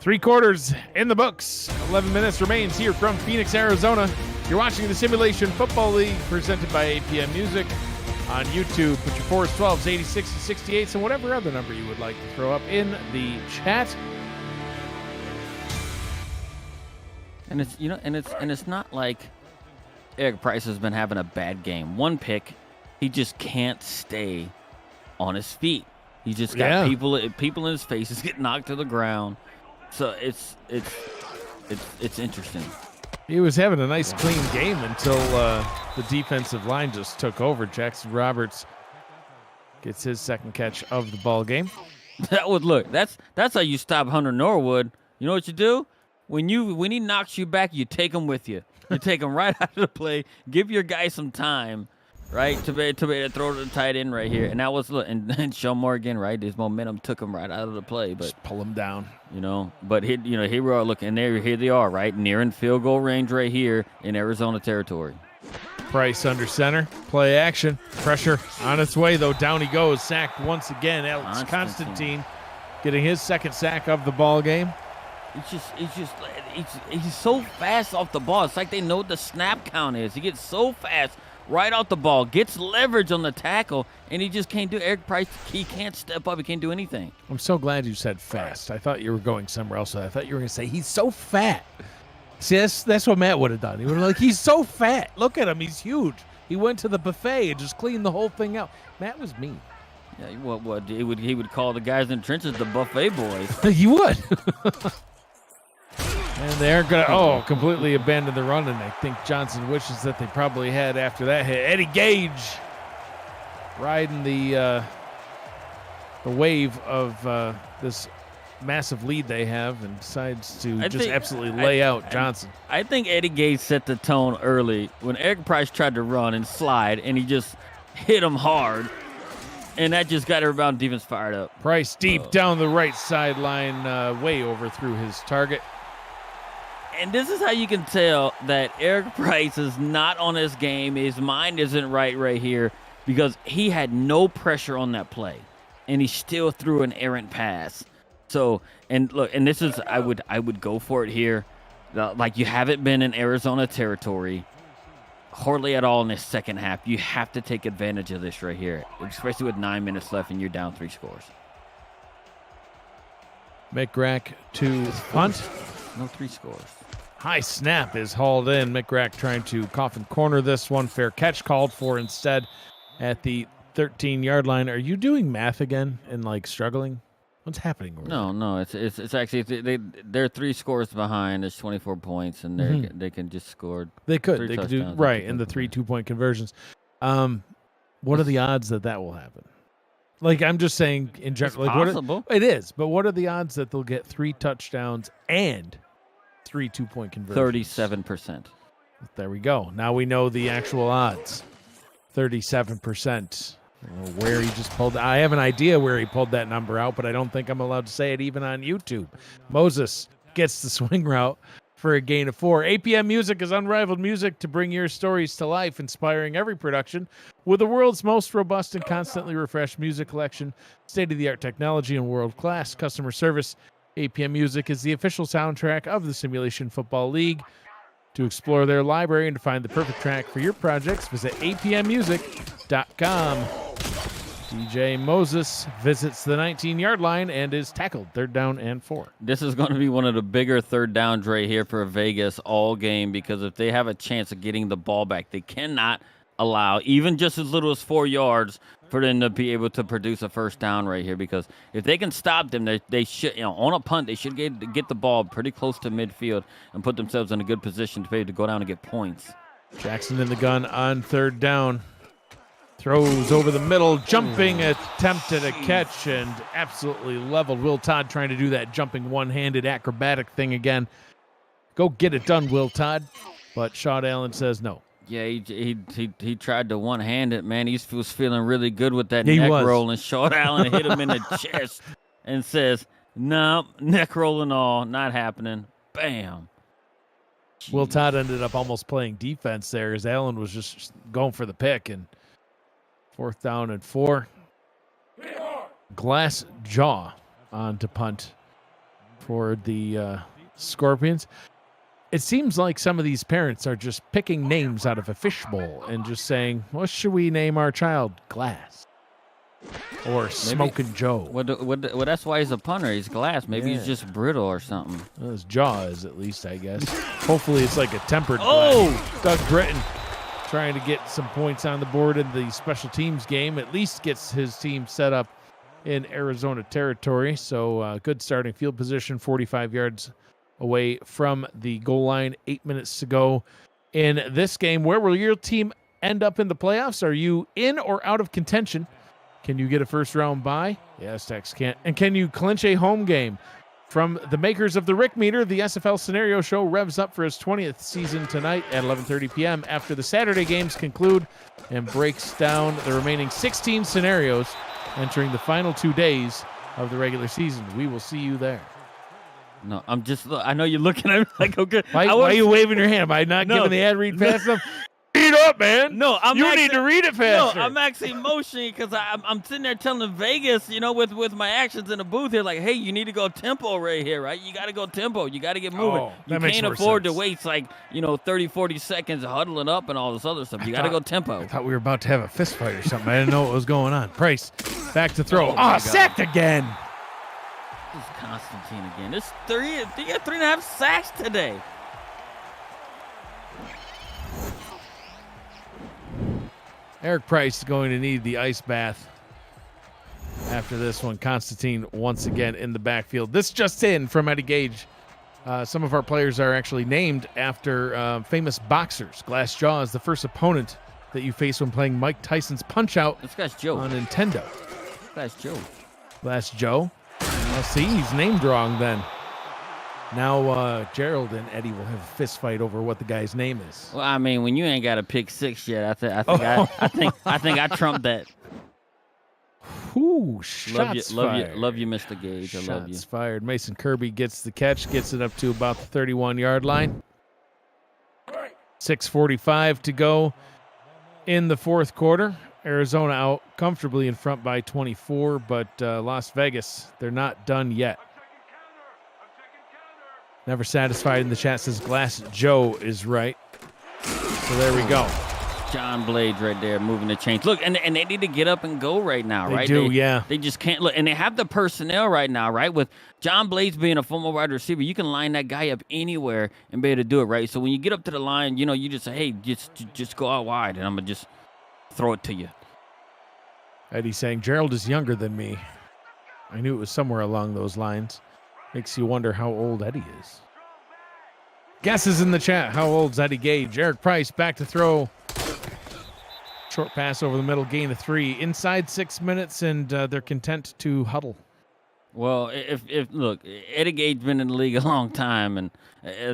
3 quarters in the books. 11 minutes remains here from Phoenix, Arizona. You're watching the Simulation Football League presented by APM Music on YouTube. Put your 4s, 12s, 86s, and 68s, and whatever other number you would like to throw up in the chat. And it's not like Eric Price has been having a bad game. 1 pick, he just can't stay on his feet. He just got people in his faces get knocked to the ground. So it's interesting. He was having a nice clean game until the defensive line just took over. Jackson Roberts gets his second catch of the ball game. That's how you stop Hunter Norwood. You know what you do? When he knocks you back, you take him with you. You take him right out of the play. Give your guy some time, right, to be able to throw to the tight end right here. And that was and Sean Morgan, right? His momentum took him right out of the play, but just pull him down. But here we are looking. Here they are, right, nearing field goal range right here in Arizona territory. Price under center, play action, pressure on its way though. Down he goes, sacked once again. Alex Constantine getting his second sack of the ball game. He's so fast off the ball. It's like they know what the snap count is. He gets so fast right off the ball, gets leverage on the tackle, and he just can't do. Eric Price, he can't step up. He can't do anything. I'm so glad you said fast. I thought you were going somewhere else. I thought you were going to say he's so fat. See, that's what Matt would have done. He would have like, he's so fat. Look at him. He's huge. He went to the buffet and just cleaned the whole thing out. Matt was mean. Yeah, he would call the guys in the trenches the buffet boys. He would. And they're going to, completely abandon the run, and I think Johnson wishes that they probably had after that hit. Eddie Gage riding the wave of this massive lead they have and decides to absolutely lay out Johnson. I think Eddie Gage set the tone early when Eric Price tried to run and slide, and he just hit him hard, and that just got everybody on defense fired up. Price deep down the right sideline, way overthrew his target. And this is how you can tell that Eric Price is not on his game. His mind isn't right here because he had no pressure on that play, and he still threw an errant pass. So, and look, and this is I would go for it here. Like, you haven't been in Arizona territory hardly at all in this second half. You have to take advantage of this right here, especially with 9 minutes left and you're down 3 scores. McGrack to punt. No 3 scores. High snap is hauled in. McGrack trying to coffin corner this one. Fair catch called for instead at the 13-yard line. Are you doing math again and like struggling? What's happening? No. It's actually they're 3 scores behind. There's 24 points, and they can just score. They could do right in the 3 2-point conversions. What are the odds that will happen? Like, I'm just saying in general. It's possible. It is, but what are the odds that they'll get 3 touchdowns and 3 2-point conversions? 37%. There we go. Now we know the actual odds. 37%. Where he just pulled. I have an idea where he pulled that number out, but I don't think I'm allowed to say it even on YouTube. Moses gets the swing route for a gain of 4. APM Music is unrivaled music to bring your stories to life, inspiring every production with the world's most robust and constantly refreshed music collection, state-of-the-art technology, and world-class customer service. APM Music is the official soundtrack of the Simulation Football League. To explore their library and to find the perfect track for your projects, visit apmmusic.com. DJ Moses visits the 19-yard line and is tackled. 3rd down and 4. This is going to be one of the bigger 3rd downs right here for Vegas all game, because if they have a chance of getting the ball back, they cannot allow even just as little as 4 yards for them to be able to produce a 1st down right here, because if they can stop them, they should, on a punt, they should get the ball pretty close to midfield and put themselves in a good position to be able to go down and get points. Jackson in the gun on third down. Throws over the middle, jumping attempt at a catch, and absolutely leveled. Will Todd trying to do that jumping one-handed acrobatic thing again. Go get it done, Will Todd. But Shawn Allen says no. Yeah, he tried to one-hand it, man. He was feeling really good with that neck roll, and Shawn Allen hit him in the chest and says, no, neck roll and all, not happening. Bam. Jeez. Will Todd ended up almost playing defense there as Allen was just going for the pick. And 4th down and 4. Glass jaw on to punt for the Scorpions. It seems like some of these parents are just picking names out of a fishbowl and just saying, what should we name our child? Glass. Or Smokin' Joe. Well, that's why he's a punter. He's glass. Maybe he's just brittle or something. Well, his jaw is, at least, I guess. Hopefully it's like a tempered glass. Doug Britton trying to get some points on the board in the special teams game. At least gets his team set up in Arizona territory. So good starting field position, 45 yards away from the goal line, 8 minutes to go in this game. Where will your team end up in the playoffs? Are you in or out of contention? Can you get a first-round bye? Yes, Tex can't. And can you clinch a home game? From the makers of the Rick Meter, the SFL Scenario Show revs up for its 20th season tonight at 11:30 p.m. after the Saturday games conclude and breaks down the remaining 16 scenarios entering the final 2 days of the regular season. We will see you there. No, I know you're looking at me like, okay. Why are you waving your hand? Am I not giving the ad read fast enough? Read up, man. No, you need to read it faster. No, I'm actually motioning because I'm sitting there telling Vegas, with my actions in the booth here, like, hey, you need to go tempo right here, right? You got to go tempo. You got to get moving. You can't afford to wait 30, 40 seconds huddling up and all this other stuff. You got to go tempo. I thought we were about to have a fist fight or something. I didn't know what was going on. Price back to throw. Sacked again. This is Constantine again. This he got 3.5 sacks today. Eric Price is going to need the ice bath after this one. Constantine once again in the backfield. This just in from Eddie Gage. Some of our players are actually named after famous boxers. Glass Jaw is the first opponent that you face when playing Mike Tyson's Punch-Out! This guy's Joe. On Nintendo. Glass Joe. Glass Joe. Well, see, he's named wrong then. Now Gerald and Eddie will have a fist fight over what the guy's name is. Well, I mean, when you ain't got a pick six yet, I think I trumped that. Ooh, shots fired. Love you, Mr. Gage. I love you. Shots fired. Mason Kirby gets the catch, gets it up to about the 31-yard line. 6:45 to go in the fourth quarter. Arizona out comfortably in front by 24, but Las Vegas, they're not done yet. Never satisfied in the chat says Glass Joe is right. So there we go. John Blades right there moving the chains. Look, and they need to get up and go right now, right? They do, yeah. They just can't look. And they have the personnel right now, right? With John Blades being a former wide receiver, you can line that guy up anywhere and be able to do it, right? So when you get up to the line, you just say, hey, just go out wide, and I'm going to just throw it to you. Eddie's saying, Gerald is younger than me. I knew it was somewhere along those lines. Makes you wonder how old Eddie is. Guesses in the chat. How old's Eddie Gage? Eric Price back to throw. Short pass over the middle, gain of 3. Inside 6 minutes, and they're content to huddle. Well, if look, Eddie Gage been in the league a long time, and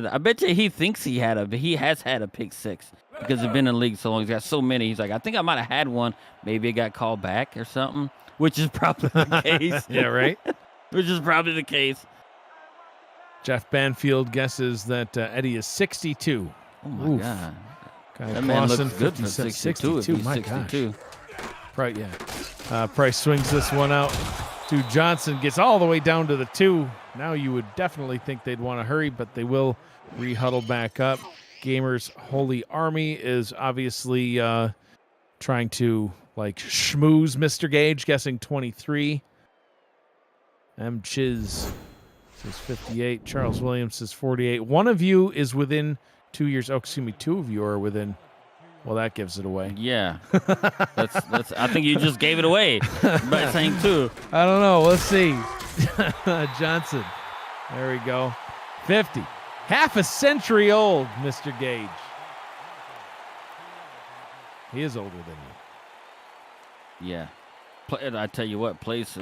I bet you he thinks he has had a pick six because he's been in the league so long. He's got so many. He's like, I think I might have had one. Maybe it got called back or something, which is probably the case. Yeah, right? Which is probably the case. Jeff Banfield guesses that Eddie is 62. Oh, my God. That man looks good for 62. My 62. Gosh. Right, yeah. Price swings this one out to Johnson, gets all the way down to the 2. Now you would definitely think they'd want to hurry, but they will re-huddle back up. Gamers Holy Army is obviously trying to, schmooze Mr. Gage, guessing 23. M. Chiz says 58. Charles Williams says 48. One of you is within 2 years. Oh, excuse me. 2 of you are within. Well, that gives it away. Yeah. That's. I think you just gave it away by saying 2. I don't know. Let's see. Johnson. There we go. 50. Half a century old, Mr. Gage. He is older than you. Yeah. I tell you what, plays,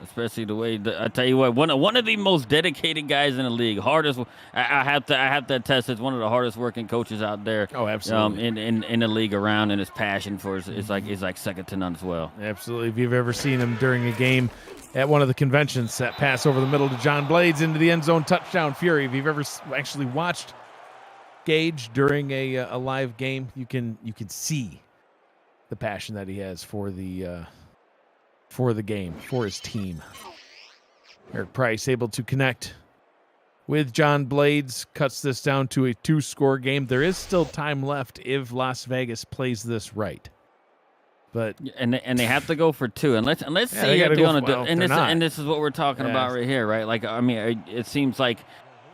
especially the way I tell you what, one of the most dedicated guys in the league. Hardest. I have to attest. It's one of the hardest working coaches out there. Oh, absolutely. In the league around, and his passion for it's like second to none as well. Absolutely. If you've ever seen him during a game at one of the conventions, that pass over the middle to John Blades into the end zone, touchdown, Fury. If you've ever actually watched Gage during a live game, you can see the passion that he has for the game, for his team. Eric Price able to connect with John Blades, cuts this down to a 2-score game. There is still time left if Las Vegas plays this right. But and they have to go for 2, and let's say they you're gotta going to go do, and this is what we're talking about right here, right? Like, I mean, it seems like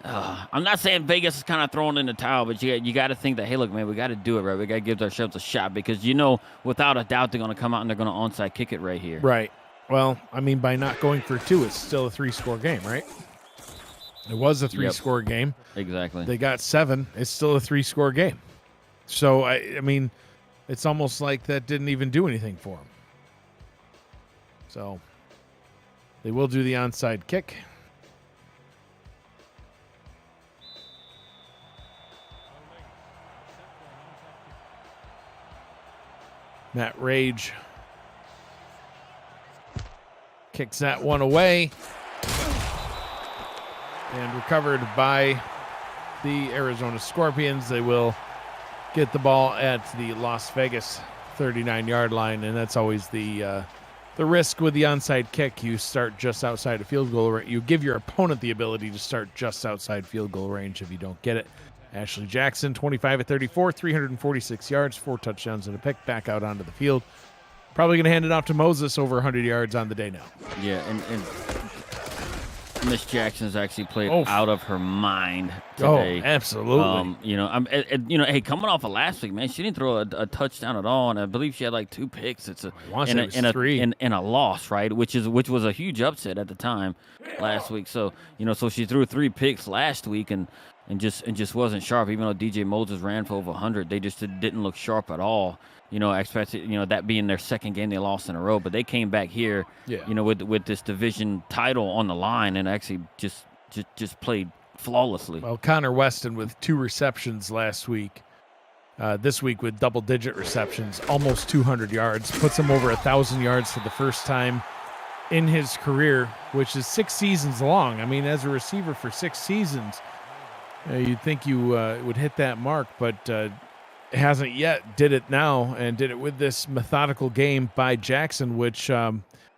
I'm not saying Vegas is kind of throwing in the towel, but you got to think that, hey, look, man, we got to do it right. We got to give ourselves a shot because without a doubt they're going to come out and they're going to onside kick it right here. Right. Well, I mean, by not going for 2, it's still a 3-score game, right? It was a 3-score game. Exactly. They got 7. It's still a 3-score game. So, I mean, it's almost like that didn't even do anything for them. So, they will do the onside kick. Matt Rage kicks that one away and recovered by the Arizona Scorpions. They will get the ball at the Las Vegas 39-yard line, and that's always the risk with the onside kick. You start just outside of field goal range. You give your opponent the ability to start just outside field goal range if you don't get it. Ashley Jackson, 25 of 34, 346 yards, 4 touchdowns and a pick, back out onto the field. Probably going to hand it off to Moses, over 100 yards on the day now. Yeah, and Miss Jackson's actually played out of her mind today. Oh, absolutely. Hey, coming off of last week, man, she didn't throw a touchdown at all, and I believe she had like 2 picks. It's a loss, right? Which was a huge upset at the time last week. So so she threw 3 picks last week and just wasn't sharp. Even though DJ Moses ran for over 100, they just didn't look sharp at all. Expected that being their second game they lost in a row, but they came back here, with this division title on the line and actually just played flawlessly. Well, Connor Weston with 2 receptions last week, this week with double-digit receptions, almost 200 yards, puts him over 1,000 yards for the first time in his career, which is 6 seasons long. I mean, as a receiver for 6 seasons, you'd think you would hit that mark, but hasn't yet. Did it now, and did it with this methodical game by Jackson, which,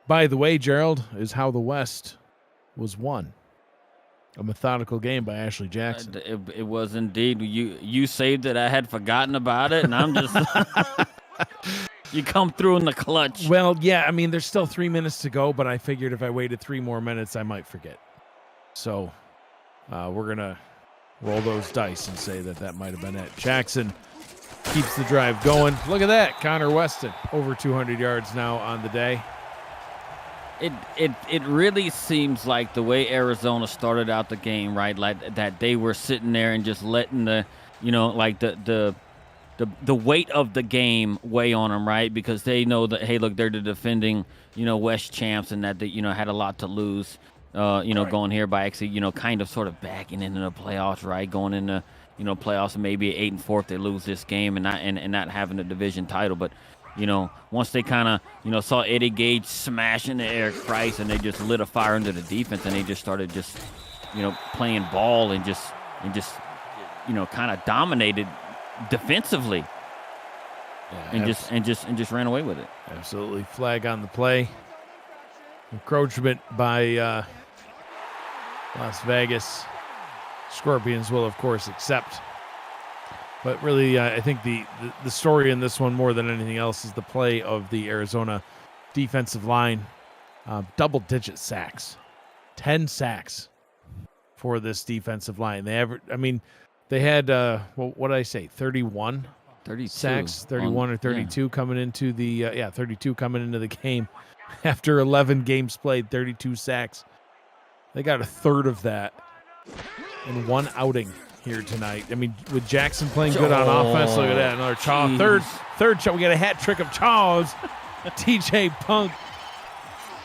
by the way, Gerald, is how the West was won. A methodical game by Ashley Jackson. It was indeed. You saved it. I had forgotten about it, and I'm just... You come through in the clutch. Well, yeah, I mean, there's still 3 minutes to go, but I figured if I waited 3 more minutes, I might forget. So we're going to roll those dice and say that might have been it. Jackson keeps the drive going. Look at that. Connor Weston, over 200 yards now on the day. It really seems like the way Arizona started out the game, right? Like that they were sitting there and just letting the weight of the game weigh on them, right? Because they know that, hey, look, they're the defending, West champs, and that they, had a lot to lose, going here by actually, kind of sort of backing into the playoffs, right? Going into, playoffs, and maybe 8-4 if they lose this game and not having a division title. But, once they kind of, saw Eddie Gage smash into Eric Price, and they just lit a fire into the defense, and they just started playing ball and just kind of dominated defensively, and just ran away with it. Absolutely. Flag on the play. Encroachment by Las Vegas. Scorpions will, of course, accept. But really, I think the story in this one, more than anything else, is the play of the Arizona defensive line. Double-digit sacks. 10 sacks for this defensive line. They had, what did I say, 31 sacks, 31 or 32 coming into the 32 coming into the game. After 11 games played, 32 sacks. They got a third of that in one outing here tonight. I mean, with Jackson playing good on offense, look at that, another third shot. We got a hat trick of Charles. TJ Punk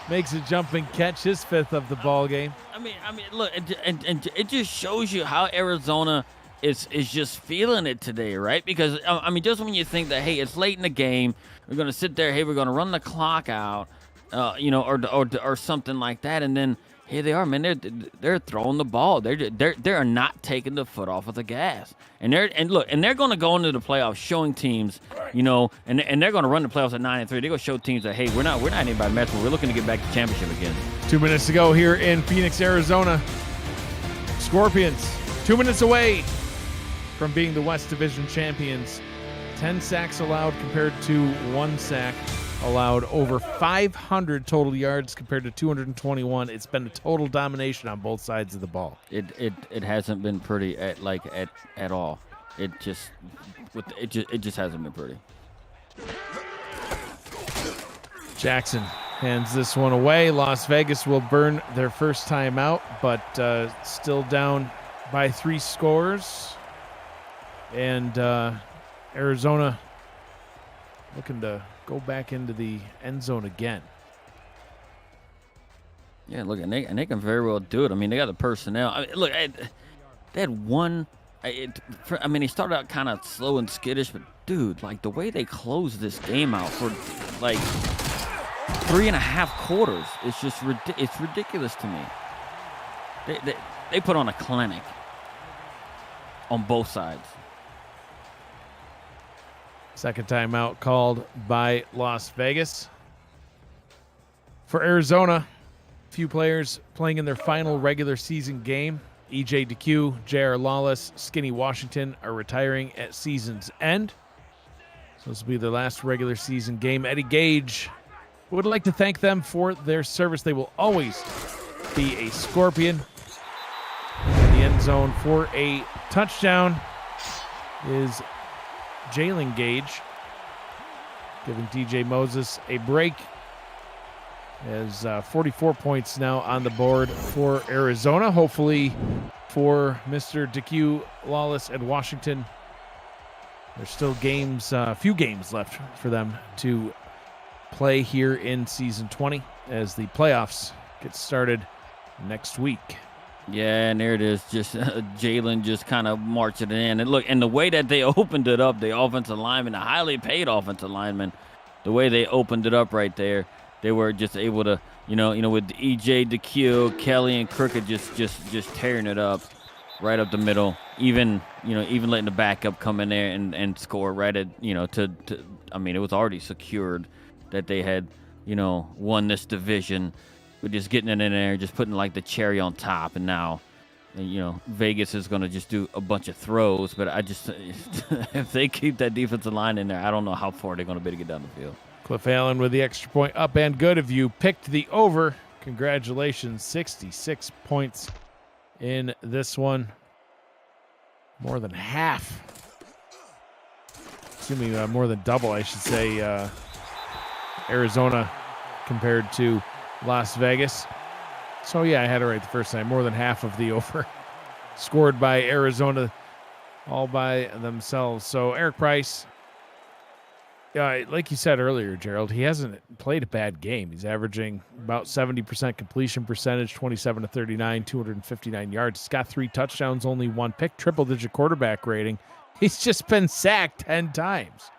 makes a jumping catch, his 5th of the ball game. I mean, look, and it just shows you how Arizona is just feeling it today, right? Because I mean, just when you think that, hey, it's late in the game, we're gonna sit there, hey, we're gonna run the clock out, or something like that, and then here they are, man. They're throwing the ball. They're not taking the foot off of the gas, and they're gonna go into the playoffs showing teams, and they're gonna run the playoffs at 9-3. They're gonna show teams that, hey, we're not anybody mess with. We're looking to get back to championship again. 2 minutes to go here in Phoenix, Arizona. Scorpions 2 minutes away from being the West Division champions. 10 sacks allowed compared to 1 sack allowed. Over 500 total yards compared to 221. It's been a total domination on both sides of the ball. It hasn't been pretty at all. It just hasn't been pretty. Jackson hands this one away. Las Vegas will burn their first time out, but still down by 3 scores. And Arizona looking to go back into the end zone again. Yeah, look, and they can very well do it. I mean, they got the personnel. I mean, look, they had one. He started out kind of slow and skittish, but dude, like the way they closed this game out for like 3.5 quarters, it's just it's ridiculous to me. They put on a clinic on both sides. Second timeout called by Las Vegas. For Arizona, few players playing in their final regular season game. E.J. DeQ, J.R. Lawless, Skinny Washington are retiring at season's end. So this will be their last regular season game. Eddie Gage would like to thank them for their service. They will always be a Scorpion. In the end zone for a touchdown is Jalen Gage, giving DJ Moses a break. As 44 points now on the board for Arizona. Hopefully for Mr. DeQ, Lawless, and Washington, there's still a few games left for them to play here in Season 20 as the playoffs get started next week. Yeah, and there it is. Just Jalen just kind of marching it in. And look, and the way that they opened it up, the offensive lineman, the highly paid offensive lineman, the way they opened it up right there, they were just able to, with EJ, DeQ, Kelly, and Crooked just tearing it up right up the middle. Even letting the backup come in there and score right at, it was already secured that they had, won this division. But just getting it in there, just putting like the cherry on top, and now, Vegas is going to just do a bunch of throws. But if they keep that defensive line in there, I don't know how far they're going to be to get down the field. Cliff Allen with the extra point up and good. If you picked the over, congratulations, 66 points in this one. More than half. Assuming more than double, I should say, Arizona compared to Las Vegas. So, yeah, I had it right the first time. More than half of the over scored by Arizona all by themselves. So, Eric Price, like you said earlier, Gerald, he hasn't played a bad game. He's averaging about 70% completion percentage, 27 to 39, 259 yards. He's got 3 touchdowns, only 1 pick, triple-digit quarterback rating. He's just been sacked 10 times.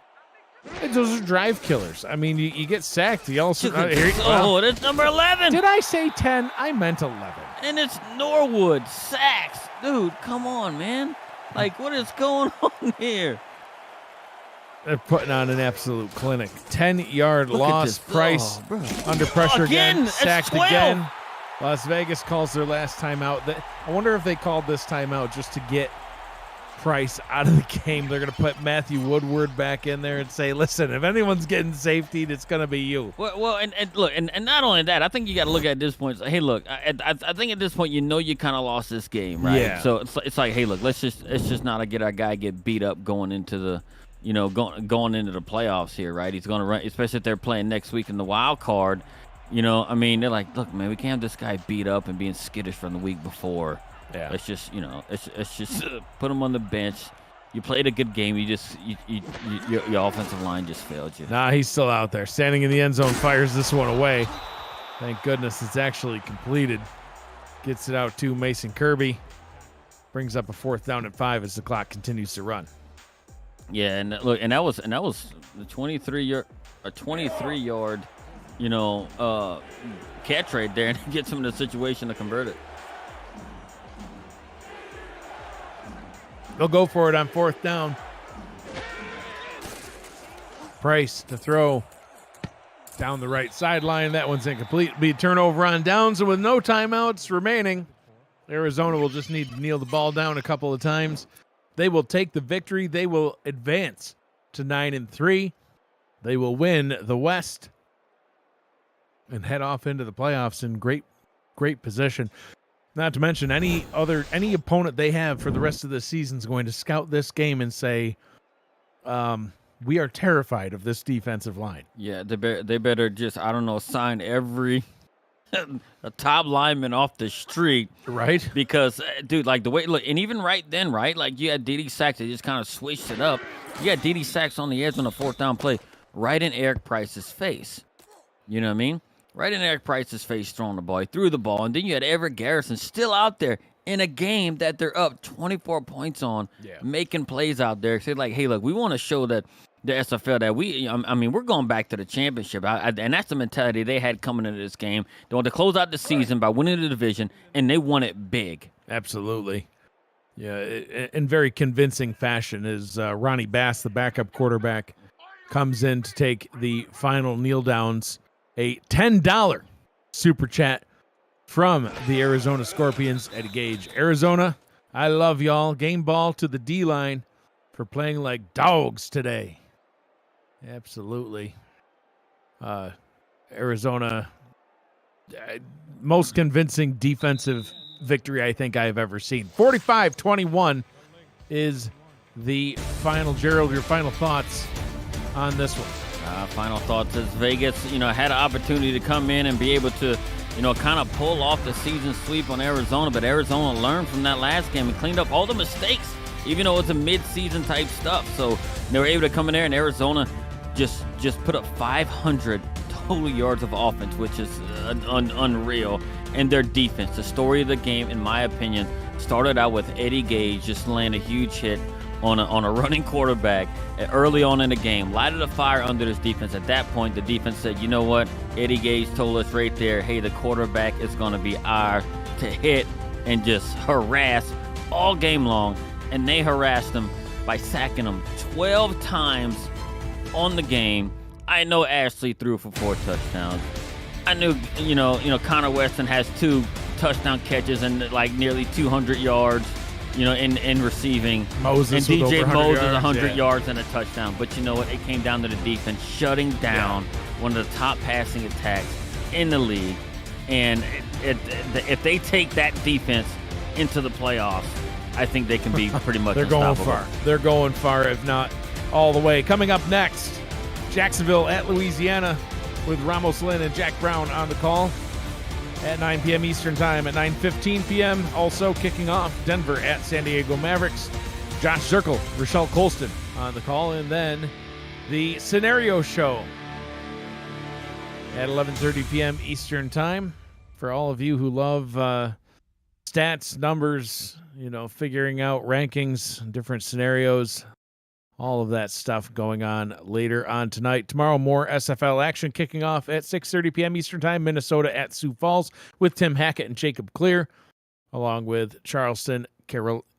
And those are drive killers. I mean, you get sacked. You also that's number 11. Did I say 10? I meant 11. And it's Norwood sacks. Dude, come on, man. Like, what is going on here? They're putting on an absolute clinic. 10-yard loss. Price under pressure again. Sacked again. Las Vegas calls their last timeout. I wonder if they called this timeout just to get Price out of the game. They're going to put Matthew Woodward back in there and say, listen, if anyone's getting safetied, it's going to be you. Well, and look, and not only that, I think you got to look at this point. Hey, look, I think at this point, you kind of lost this game, right? Yeah. So it's like, hey, look, let's just not get our guy get beat up going into the going into the playoffs here, right? He's going to run, especially if they're playing next week in the wild card. They're like, look, man, we can't have this guy beat up and being skittish from the week before. Yeah. Let's just, let's just put him on the bench, You played a good game. Your offensive line just failed you. Nah, he's still out there. Standing in the end zone, fires this one away. Thank goodness it's actually completed. Gets it out to Mason Kirby. Brings up a 4th down at 5 as the clock continues to run. Yeah, and look, and that was the 23-yard, catch right there, and gets him in a situation to convert it. They'll go for it on 4th down. Price to throw down the right sideline. That one's incomplete. It'll be a turnover on downs, and with no timeouts remaining, Arizona will just need to kneel the ball down a couple of times. They will take the victory. They will advance to 9-3. They will win the West and head off into the playoffs in great position. Not to mention any opponent they have for the rest of the season is going to scout this game and say, we are terrified of this defensive line. Yeah, they better just, I don't know, sign every a top lineman off the street. Right. Because, dude, like the way, look, and even right then, right, like you had D.D. Sachs, they just kind of switched it up. You had D.D. Sachs on the edge on a 4th down play right in Eric Price's face. You know what I mean? Right in Eric Price's face throwing the ball. He threw the ball, and then you had Everett Garrison still out there in a game that they're up 24 points on, making plays out there. Say like, hey, look, we want to show that the SFL that we're going back to the championship. And that's the mentality they had coming into this game. They want to close out the season by winning the division, and they won it big. Absolutely. Yeah, in very convincing fashion as Ronnie Bass, the backup quarterback, comes in to take the final kneel downs. A $10 super chat from the Arizona Scorpions. Eddie Gage. Arizona, I love y'all. Game ball to the D-line for playing like dogs today. Absolutely. Arizona, most convincing defensive victory I think I've ever seen. 45-21 is the final. Gerald, your final thoughts on this one? Final thoughts is Vegas, had an opportunity to come in and be able to, kind of pull off the season sweep on Arizona, but Arizona learned from that last game and cleaned up all the mistakes, even though it's a mid-season type stuff. So they were able to come in there, and Arizona just put up 500 total yards of offense, which is unreal. And their defense, the story of the game, in my opinion, started out with Eddie Gage just laying a huge hit on a running quarterback early on in the game, lighted a fire under this defense. At that point, the defense said, you know what? Eddie Gage told us right there, hey, the quarterback is going to be ours to hit and just harass all game long. And they harassed him by sacking him 12 times on the game. I know Ashley threw for 4 touchdowns. I knew, Connor Weston has 2 touchdown catches and like nearly 200 yards. In receiving. Moses and DJ Moses, yards, 100 yards and a touchdown. But you know what? It came down to the defense shutting down one of the top passing attacks in the league. And if they take that defense into the playoffs, I think they can be pretty much unstoppable. Going far. They're going far, if not all the way. Coming up next, Jacksonville at Louisiana with Ramos Lynn and Jack Brown on the call. At 9 p.m. Eastern Time. At 9:15 p.m., also kicking off Denver at San Diego Mavericks. Josh Zirkle, Rochelle Colston on the call. And then the Scenario Show at 11:30 p.m. Eastern Time. For all of you who love stats, numbers, figuring out rankings, different scenarios, all of that stuff going on later on tonight. Tomorrow, more SFL action kicking off at 6:30 p.m. Eastern Time. Minnesota at Sioux Falls with Tim Hackett and Jacob Clear, along with Charleston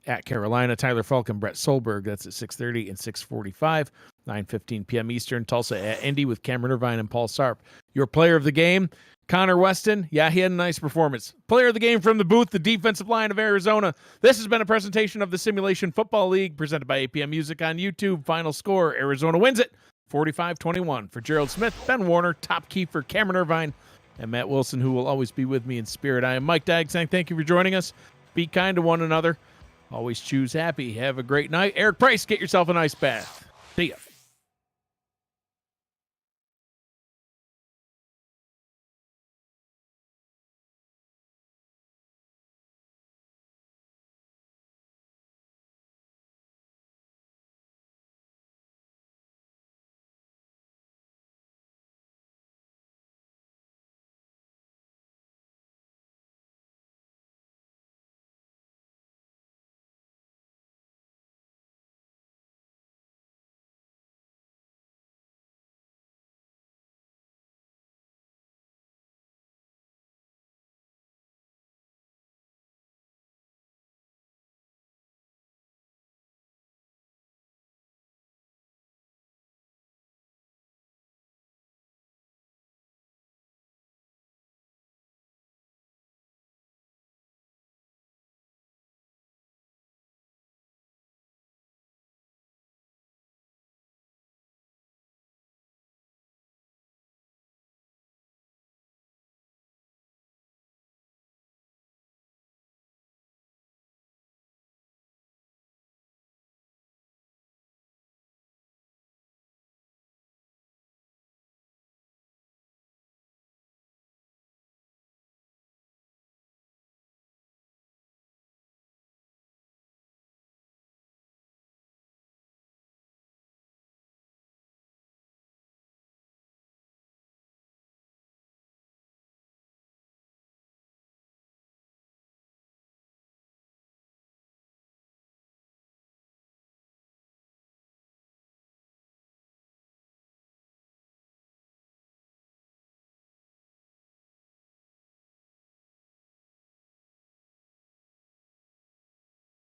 at Carolina. Tyler Falk and Brett Solberg. That's at 6:30 and 6:45. 9:15 p.m. Eastern. Tulsa at Indy with Cameron Irvine and Paul Sarp. Your player of the game, Connor Weston. Yeah, he had a nice performance. Player of the game from the booth, the defensive line of Arizona. This has been a presentation of the Simulation Football League presented by APM Music on YouTube. Final score, Arizona wins it 45-21. For Gerald Smith, Ben Warner, Top Keeper, Cameron Irvine, and Matt Wilson, who will always be with me in spirit. I am Mike Dagg saying thank you for joining us. Be kind to one another. Always choose happy. Have a great night. Eric Price, get yourself an ice bath. See ya.